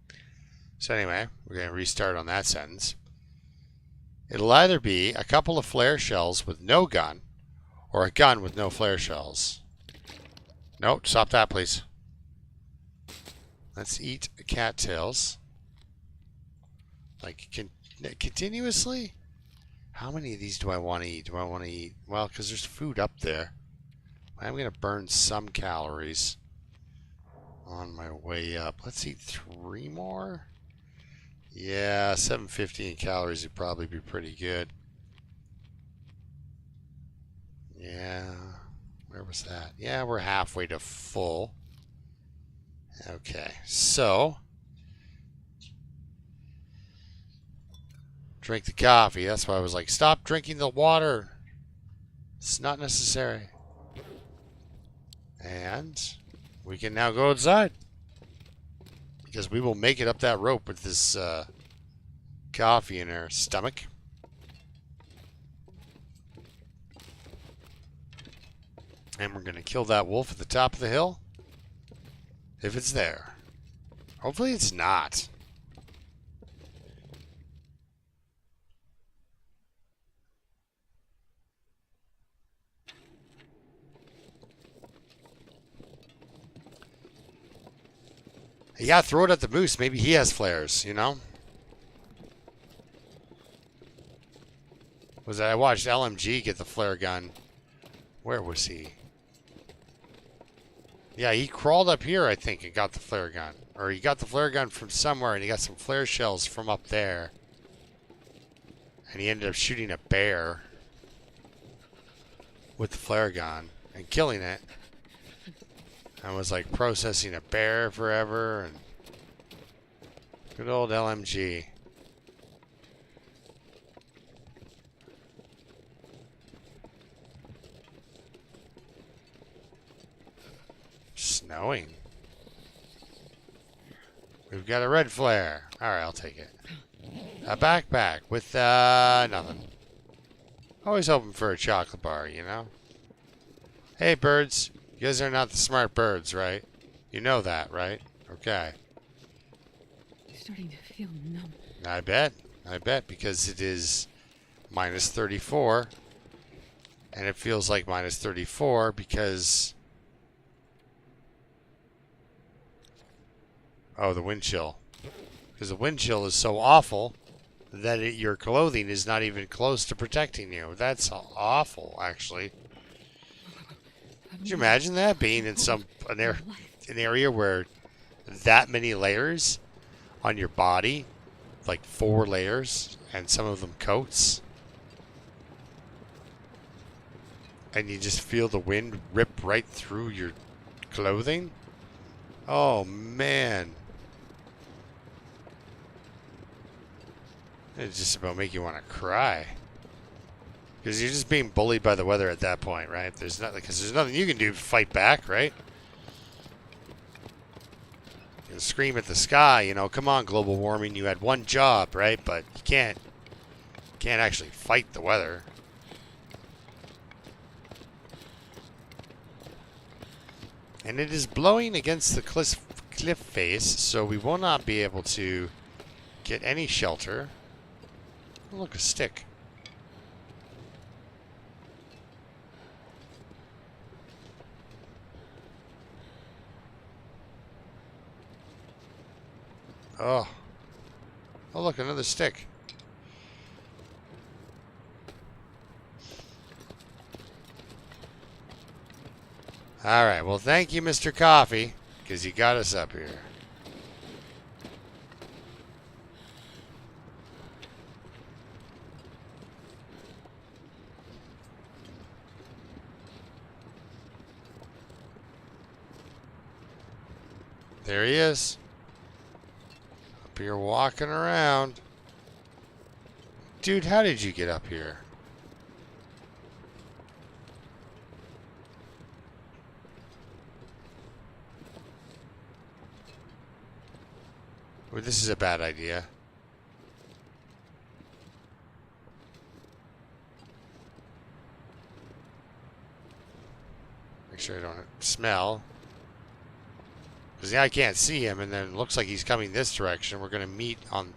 So anyway, we're going to restart on that sentence. It'll either be a couple of flare shells with no gun, or a gun with no flare shells. No, stop that, please. Let's eat cattails. Like, continuously? How many of these do I want to eat? Do I want to eat? Well, because there's food up there. I'm going to burn some calories on my way up. Let's eat 3 more. Yeah, 750 in calories would probably be pretty good. Yeah, where was that? Yeah, we're halfway to full. Okay, so drink the coffee. That's why I was like, stop drinking the water. It's not necessary. And we can now go outside. Because we will make it up that rope with this coffee in our stomach. And we're going to kill that wolf at the top of the hill. If it's there. Hopefully it's not. You gotta throw it at the moose. Maybe he has flares, you know? I watched LMG get the flare gun. Where was he? Yeah, he crawled up here, I think, and got the flare gun. Or he got the flare gun from somewhere, and he got some flare shells from up there. And he ended up shooting a bear with the flare gun and killing it. I was like processing a bear forever, and good old LMG. Snowing. We've got a red flare. Alright, I'll take it. A backpack with, nothing. Always hoping for a chocolate bar, you know? Hey, birds. You guys are not the smart birds, right? You know that, right? Okay. I'm starting to feel numb. I bet. I bet, because it is minus 34. And it feels like minus 34 because... Oh, the wind chill. Because the wind chill is so awful that your clothing is not even close to protecting you. That's awful, actually. Could you imagine that? Being in an area where that many layers on your body? Like 4 layers, and some of them coats. And you just feel the wind rip right through your clothing? Oh, man. It's just about make you want to cry. Because you're just being bullied by the weather at that point, right? Because there's nothing you can do to fight back, right? You can scream at the sky, you know, come on, global warming, you had one job, right? But you can't actually fight the weather. And it is blowing against the cliff face, so we will not be able to get any shelter. Oh, look, a stick. Oh. Oh, look, another stick. All right, well, thank you, Mr. Coffee, because you got us up here. There he is. Up here walking around. Dude, how did you get up here? Well, this is a bad idea. Make sure I don't smell. Because I can't see him, and then it looks like he's coming this direction. We're going to meet on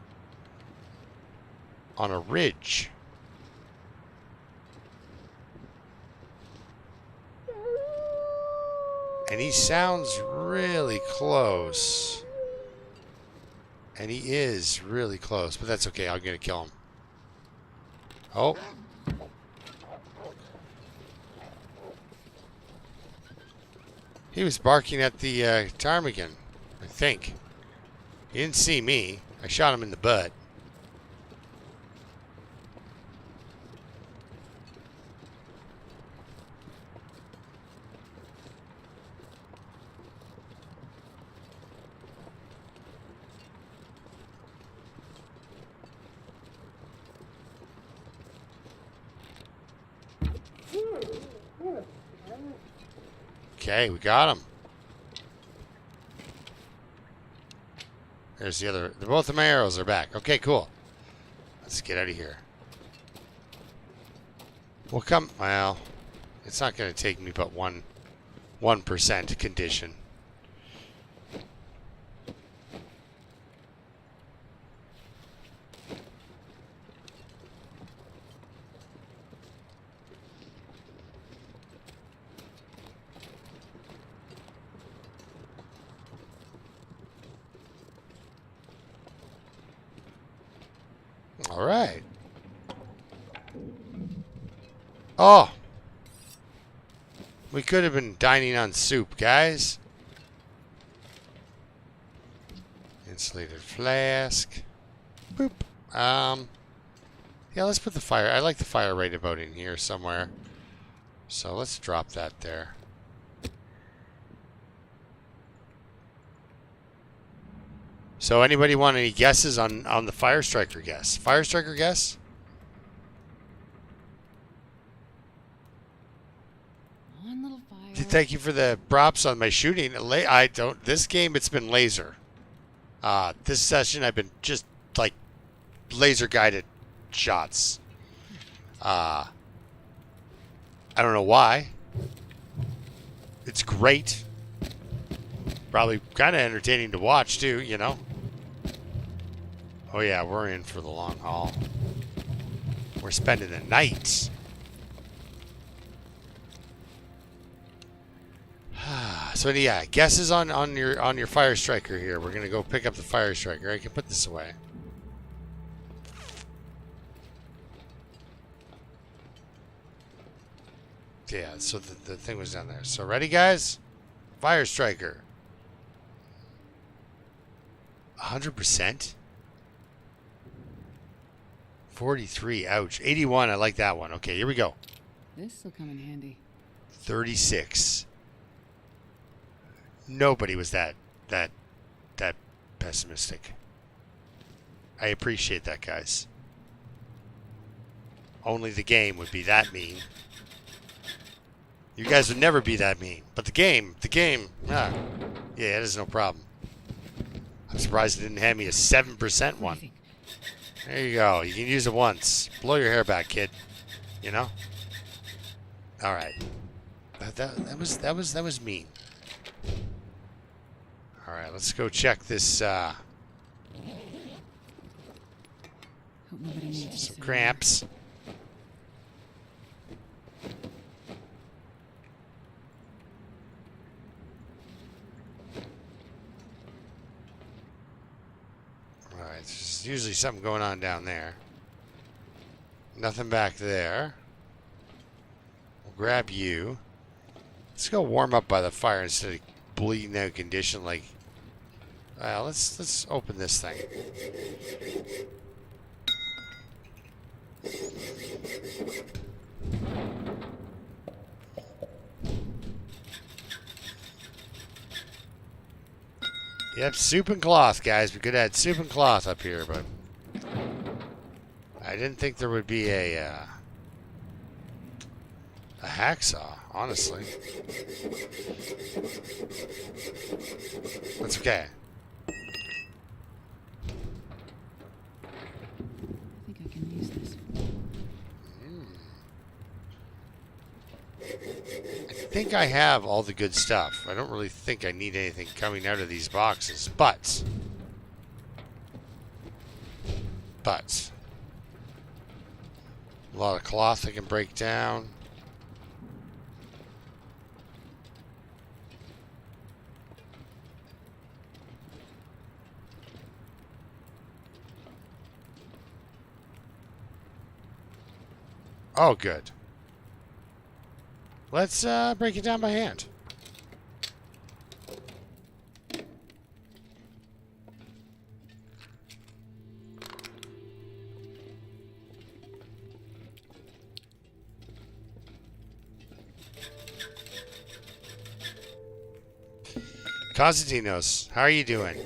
a ridge. And he sounds really close. And he is really close, but that's okay. I'm going to kill him. Oh. He was barking at the ptarmigan, I think. He didn't see me. I shot him in the butt. Okay, we got him. There's the other. Both of my arrows are back. Okay, cool. Let's get out of here. We'll come. Well, it's not going to take me but 1% condition. All right. Oh. We could have been dining on soup, guys. Insulated flask. Boop. Yeah, let's put the fire. I like the fire right about in here somewhere. So let's drop that there. So anybody want any guesses on the Fire Striker guess? Fire Striker guess? One little fire. Thank you for the props on my shooting. I don't. This game, it's been laser. This session I've been just like laser guided shots. I don't know why. It's great. Probably kind of entertaining to watch too, you know. Oh yeah, we're in for the long haul. We're spending the night. So yeah, guesses on your fire striker here. We're gonna go pick up the fire striker. I can put this away. Yeah, so the thing was down there. So ready, guys? Fire striker. 100%. 43. Ouch. 81. I like that one. Okay, here we go. This'll come in handy. 36. Nobody was that pessimistic. I appreciate that, guys. Only the game would be that mean. You guys would never be that mean. But the game, yeah, that is no problem. I'm surprised it didn't hand me a 7% one. There you go. You can use it once. Blow your hair back, kid. You know? Alright. That was mean. Alright, let's go check this Hope nobody needs some cramps. Alright, there's usually something going on down there. Nothing back there. We'll grab you. Let's go warm up by the fire instead of bleeding out condition like. Let's open this thing. Yep, soup and cloth, guys. We could add soup and cloth up here, but I didn't think there would be a hacksaw, honestly. That's okay. I think I can use this. I think I have all the good stuff. I don't really think I need anything coming out of these boxes, but a lot of cloth I can break down. Oh, good. Let's break it down by hand. Constantinos, how are you doing?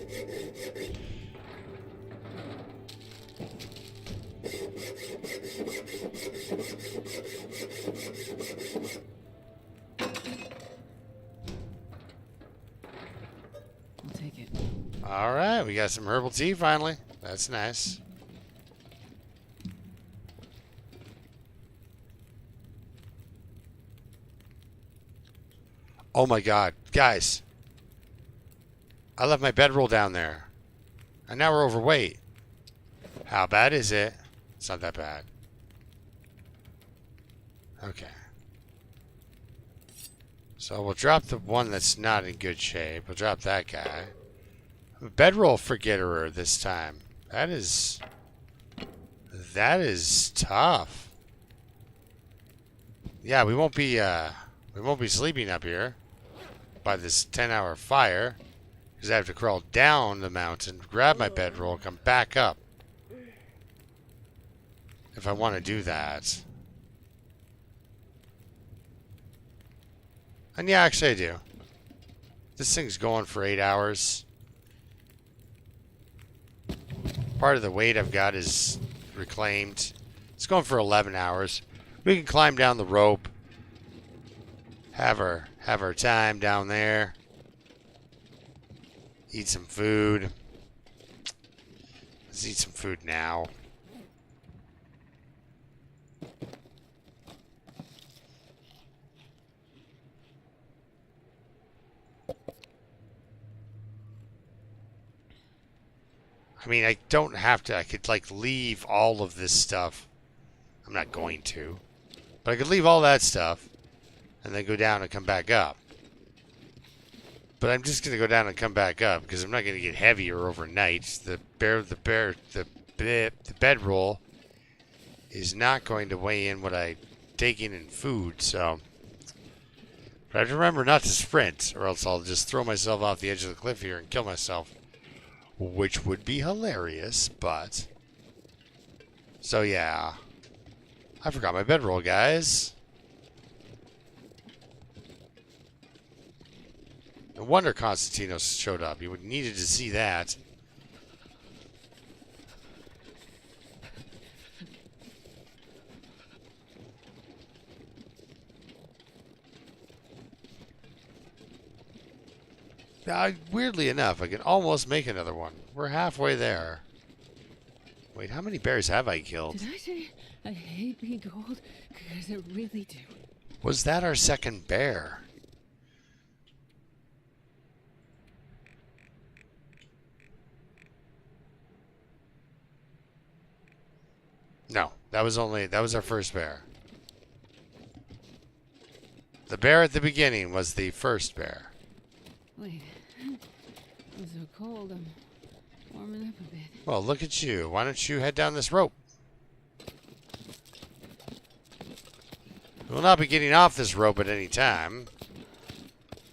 I'll take it. All right, we got some herbal tea finally. That's nice. Oh my God, guys. I left my bedroll down there. And now we're overweight. How bad is it? It's not that bad. Okay. So we'll drop the one that's not in good shape. We'll drop that guy. Bedroll forgetterer this time. That is tough. Yeah, we won't be sleeping up here by this 10-hour fire. Because I have to crawl down the mountain, grab my bedroll, come back up. If I want to do that. And yeah, actually I do. This thing's going for 8 hours. Part of the weight I've got is reclaimed. It's going for 11 hours. We can climb down the rope. Have our time down there. Eat some food. Let's eat some food now. I mean, I don't have to. I could, like, leave all of this stuff. I'm not going to. But I could leave all that stuff and then go down and come back up. But I'm just going to go down and come back up because I'm not going to get heavier overnight. The bedroll is not going to weigh in what I take in food, so. But I have to remember not to sprint, or else I'll just throw myself off the edge of the cliff here and kill myself. Which would be hilarious, but... So, yeah. I forgot my bedroll, guys. No wonder Constantinos showed up. You needed to see that. Weirdly enough, I can almost make another one. We're halfway there. Wait, how many bears have I killed? Did I say I hate being cold? Because I really do. Was that our second bear? No, that was our first bear. The bear at the beginning was the first bear. Wait. I'm so cold. I'm warming up a bit. Well, look at you. Why don't you head down this rope? We'll not be getting off this rope at any time.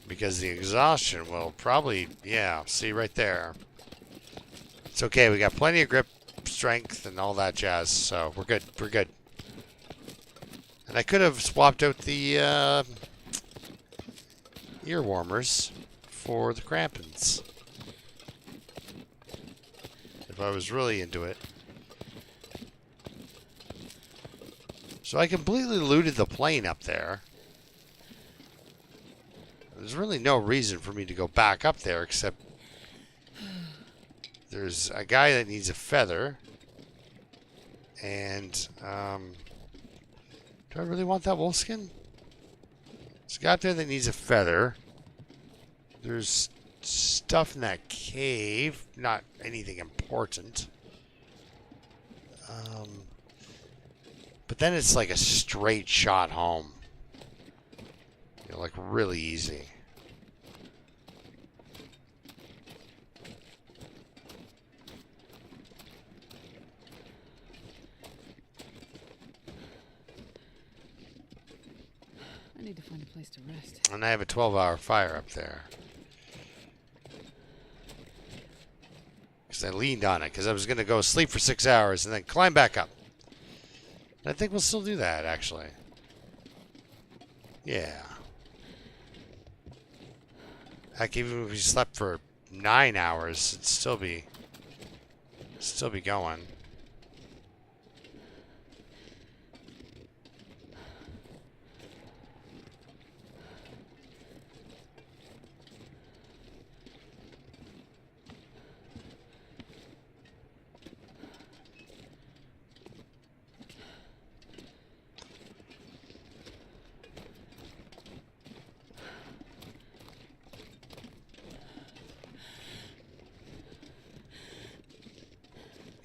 Because the exhaustion will probably, yeah, see right there. It's okay. We got plenty of grip, strength, and all that jazz. So we're good. We're good. And I could have swapped out the ear warmers for the crampons. If I was really into it. So I completely looted the plane up there. There's really no reason for me to go back up there except there's a guy that needs a feather. And, do I really want that wolf skin? There's a guy up there that needs a feather. There's stuff in that cave. Not anything important. But then it's like a straight shot home. You know, like really easy. I need to find a place to rest. And I have a 12-hour fire up there. Because I leaned on it. Because I was going to go sleep for 6 hours and then climb back up. And I think we'll still do that, actually. Yeah. Heck, even if we slept for 9 hours, it'd still be going.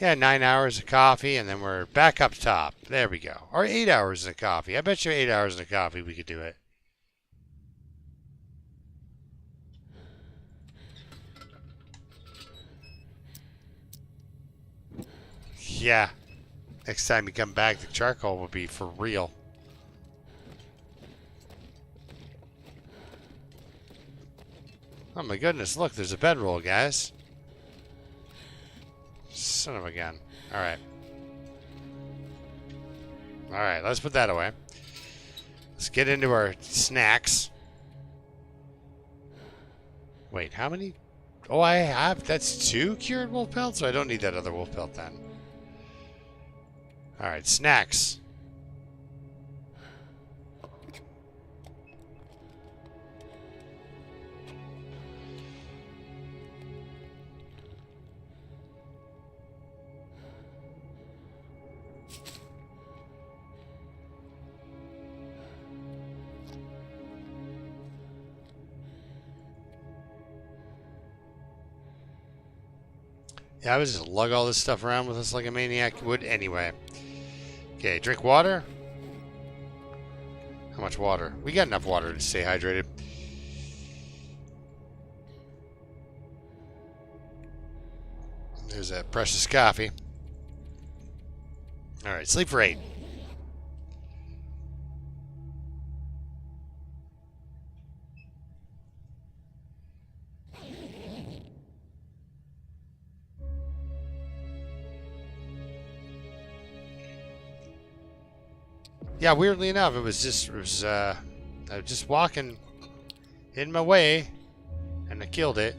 Yeah, 9 hours of coffee, and then we're back up top. There we go. Or 8 hours of coffee. I bet you 8 hours of coffee we could do it. Yeah. Next time you come back, the charcoal will be for real. Oh my goodness, look, there's a bedroll, guys. Son of a gun. Alright. Alright, let's put that away. Let's get into our snacks. Wait, how many? Oh, I have. That's 2 cured wolf pelts, so I don't need that other wolf pelt then. Alright, snacks. Yeah, I would just lug all this stuff around with us like a maniac would anyway. Okay, drink water. How much water? We got enough water to stay hydrated. There's that precious coffee. Alright, sleep for 8. Yeah, weirdly enough, I was just walking in my way, and I killed it.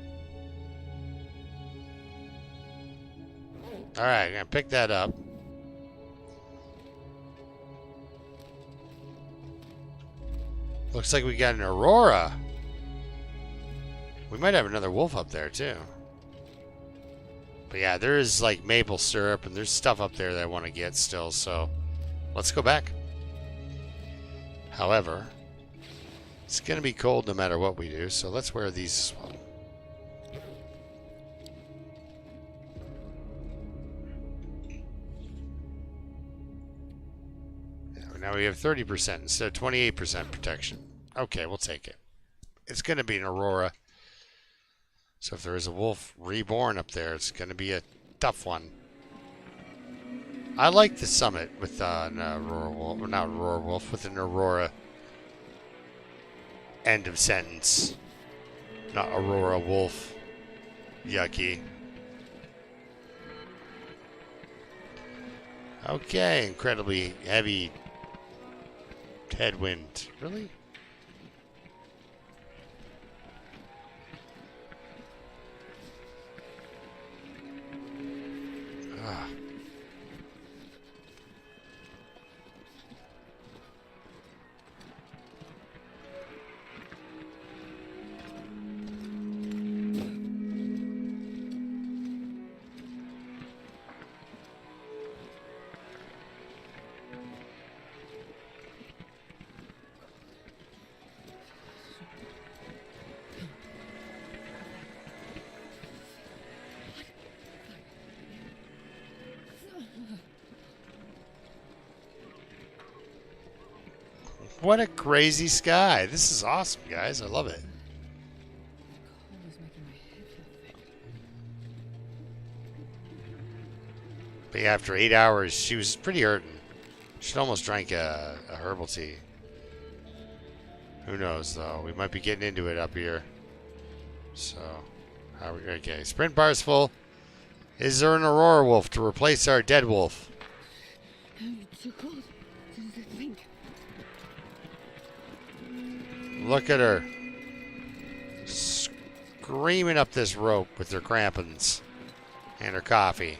Alright, I'm gonna pick that up. Looks like we got an Aurora. We might have another wolf up there, too. But yeah, there is like maple syrup, and there's stuff up there that I want to get still, so let's go back. However, it's going to be cold no matter what we do, so let's wear these as well. Now we have 30% instead of 28% protection. Okay, we'll take it. It's going to be an Aurora. So if there is a wolf reborn up there, it's going to be a tough one. I like the summit with an Aurora wolf, or not Aurora wolf, with an Aurora. End of sentence. Not Aurora wolf. Yucky. Okay, incredibly heavy headwind. Really? Ah. What a crazy sky. This is awesome, guys. I love it. Cold is making my head feel thick. But yeah, after 8 hours, she was pretty hurting. She'd almost drank a herbal tea. Who knows, though? We might be getting into it up here. So, how we okay? Sprint bar's full. Is there an Aurora wolf to replace our dead wolf? It's so cold. Does it think? Look at her. Screaming up this rope with her crampons and her coffee.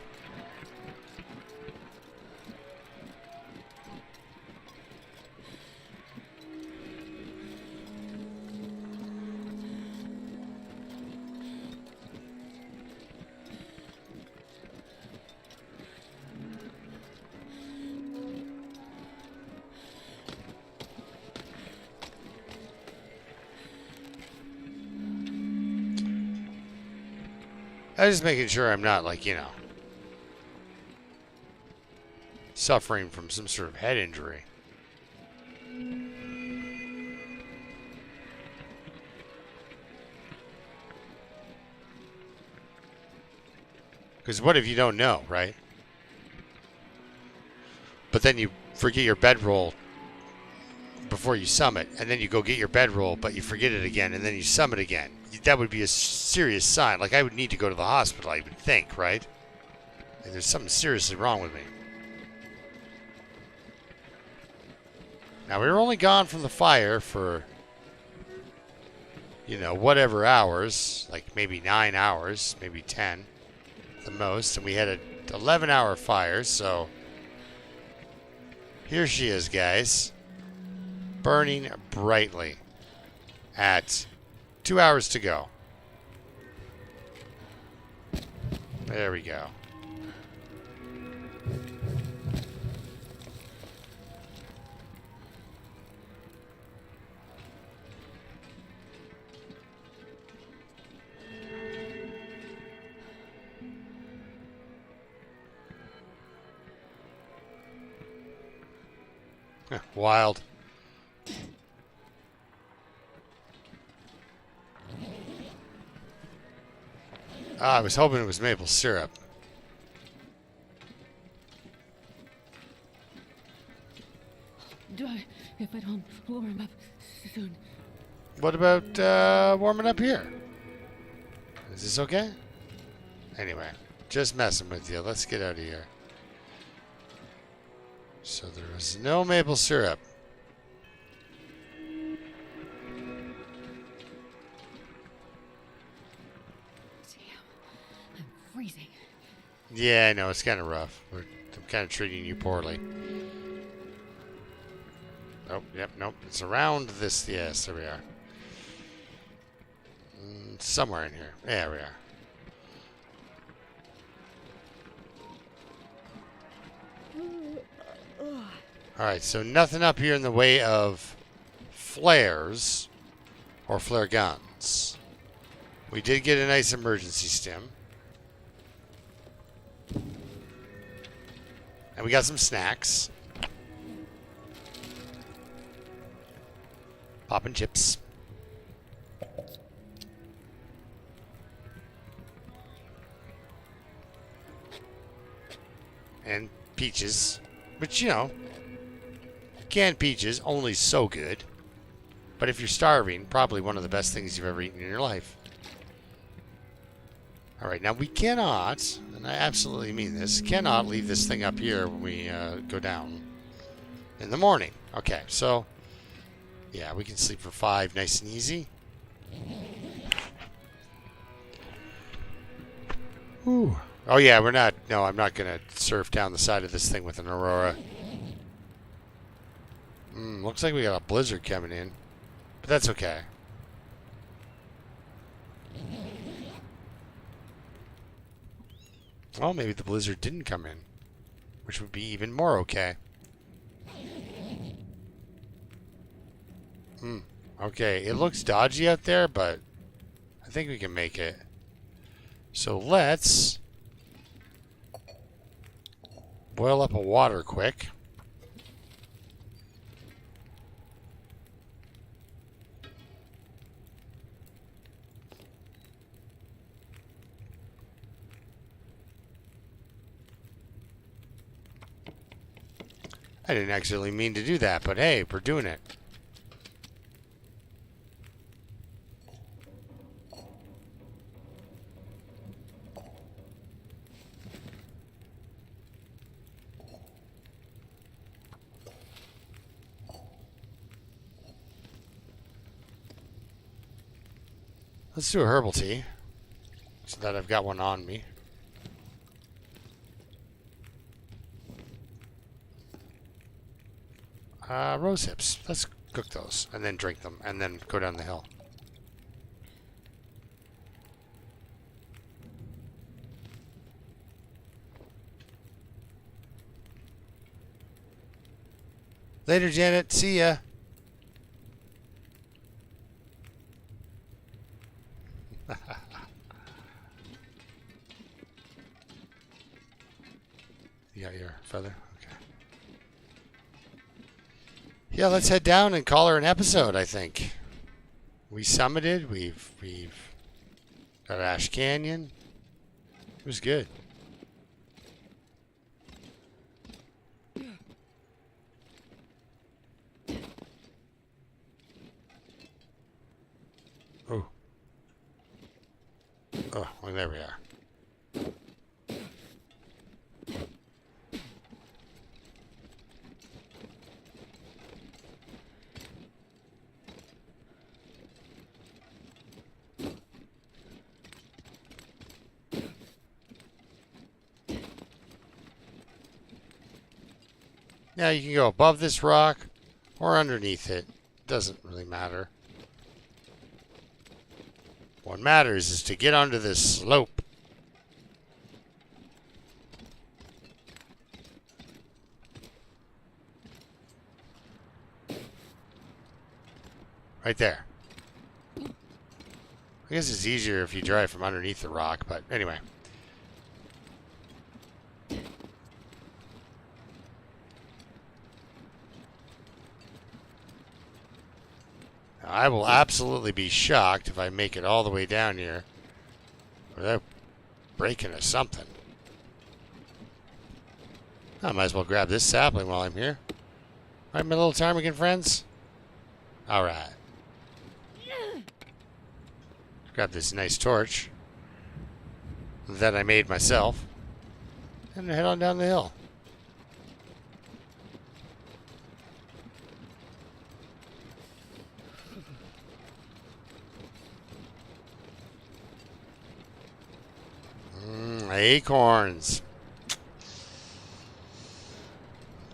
I was just making sure I'm not, like, suffering from some sort of head injury. Because what if you don't know, right? But then you forget your bedroll before you summit, and then you go get your bedroll, but you forget it again, and then you summit again. That would be a serious sign. Like, I would need to go to the hospital, I would think, right? Like, there's something seriously wrong with me. Now, we were only gone from the fire for, whatever hours. Like, maybe 9 hours, maybe 10 at the most. And we had an 11-hour fire, so here she is, guys. Burning brightly at 2 hours to go. There we go. Wild. Ah, I was hoping it was maple syrup. Die if I don't warm up soon. What about warming up here? Is this okay? Anyway, just messing with you. Let's get out of here. So there was no maple syrup. Damn, I'm freezing. Yeah, I know. It's kind of rough. I'm kind of treating you poorly. Nope, yep, nope. It's around this. Yes, there we are. Somewhere in here. There we are. Alright, so nothing up here in the way of flares or flare guns. We did get a nice emergency stim. And we got some snacks. Popping chips. And peaches. Which, you know, canned peaches, only so good. But if you're starving, probably one of the best things you've ever eaten in your life. Alright, now we cannot, and I absolutely mean this, cannot leave this thing up here when we go down in the morning. Okay, so, yeah, we can sleep for 5 nice and easy. Ooh. Oh yeah, we're not, no, I'm not going to surf down the side of this thing with an Aurora. Looks like we got a blizzard coming in. But that's okay. Well, maybe the blizzard didn't come in. Which would be even more okay. Okay, it looks dodgy out there, but I think we can make it. So let's boil up a water quick. I didn't actually mean to do that, but hey, we're doing it. Let's do a herbal tea, so that I've got one on me. Rose hips. Let's cook those, and then drink them, and then go down the hill. Later, Janet. See ya. You got your feather? Okay. Yeah, let's head down and call her an episode, I think. We summited, we've got Ash Canyon. It was good. Oh. Oh, well, there we are. Yeah, you can go above this rock or underneath it. Doesn't really matter. What matters is to get onto this slope. Right there. I guess it's easier if you drive from underneath the rock, but anyway. I will absolutely be shocked if I make it all the way down here without breaking or something. I might as well grab this sapling while I'm here. Right, my little ptarmigan friends? Alright. Grab this nice torch that I made myself and head on down the hill. Acorns.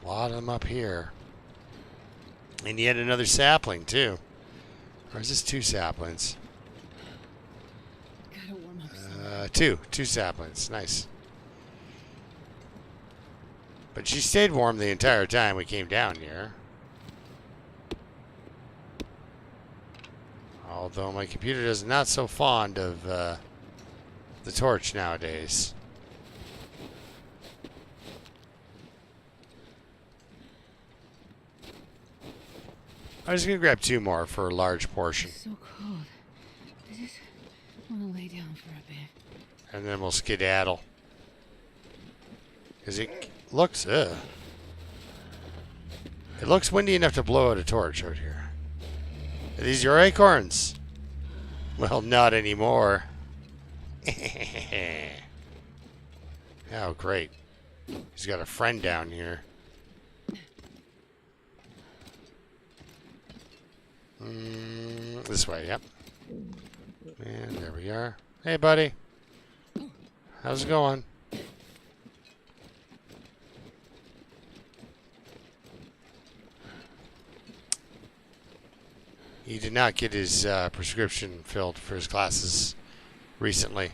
A lot of them up here. And yet another sapling, too. Or is this 2 saplings? Gotta warm up some. Two saplings. Nice. But she stayed warm the entire time we came down here. Although my computer is not so fond of the torch nowadays. I'm just going to grab 2 more for a large portion. It's so cold. I just want to lay down for a bit. And then we'll skedaddle. Because it looks, it looks windy enough to blow out a torch out here. Are these your acorns? Well, not anymore. Oh, great. He's got a friend down here. This way, yep. And there we are. Hey, buddy. How's it going? He did not get his prescription filled for his classes recently.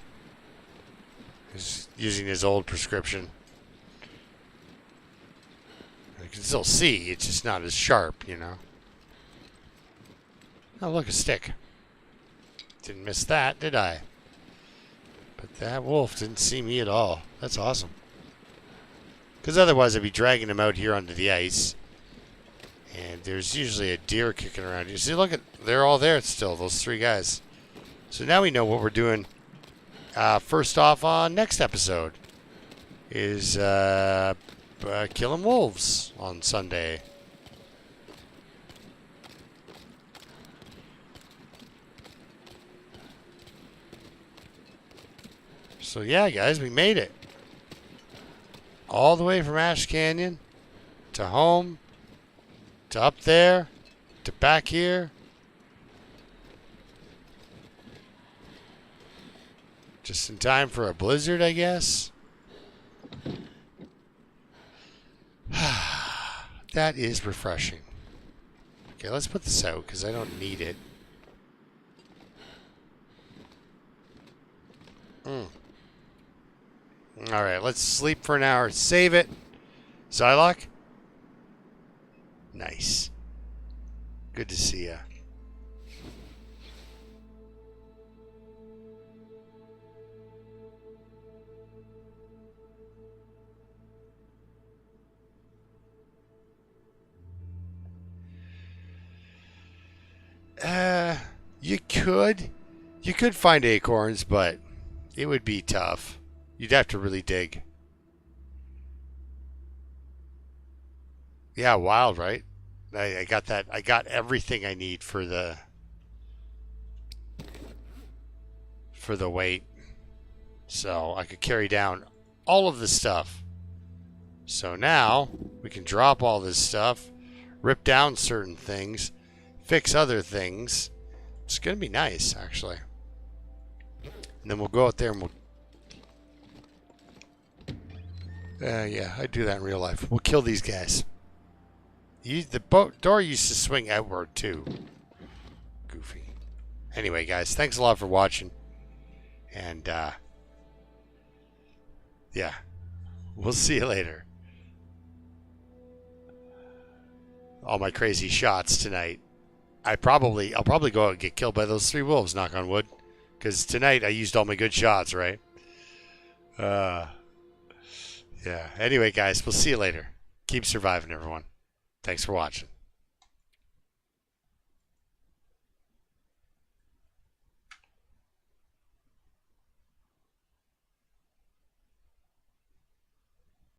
He's using his old prescription. I can still see, it's just not as sharp, you know. Oh, look, a stick. Didn't miss that, did I? But that wolf didn't see me at all. That's awesome. Because otherwise I'd be dragging him out here onto the ice. And there's usually a deer kicking around. You see, look at, they're all there still, those 3 guys. So now we know what we're doing. First off on next episode is killing wolves on Sunday. So yeah, guys, we made it. All the way from Ash Canyon to home to up there to back here. Just in time for a blizzard, I guess. That is refreshing. Okay, let's put this out because I don't need it. Alright, let's sleep for an hour. Save it. Zylock? Nice. Good to see ya. You could find acorns, but it would be tough. You'd have to really dig. Yeah, wild, right? I got that. I got everything I need for the weight. So I could carry down all of the stuff. So now we can drop all this stuff, rip down certain things, fix other things. It's going to be nice, actually. And then we'll go out there and we'll... yeah, I do that in real life. We'll kill these guys. The door used to swing outward, too. Goofy. Anyway, guys, thanks a lot for watching. And, yeah. We'll see you later. All my crazy shots tonight. I'll probably go out and get killed by those 3 wolves, knock on wood. Because tonight I used all my good shots, right? Yeah. Anyway, guys, we'll see you later. Keep surviving, everyone. Thanks for watching.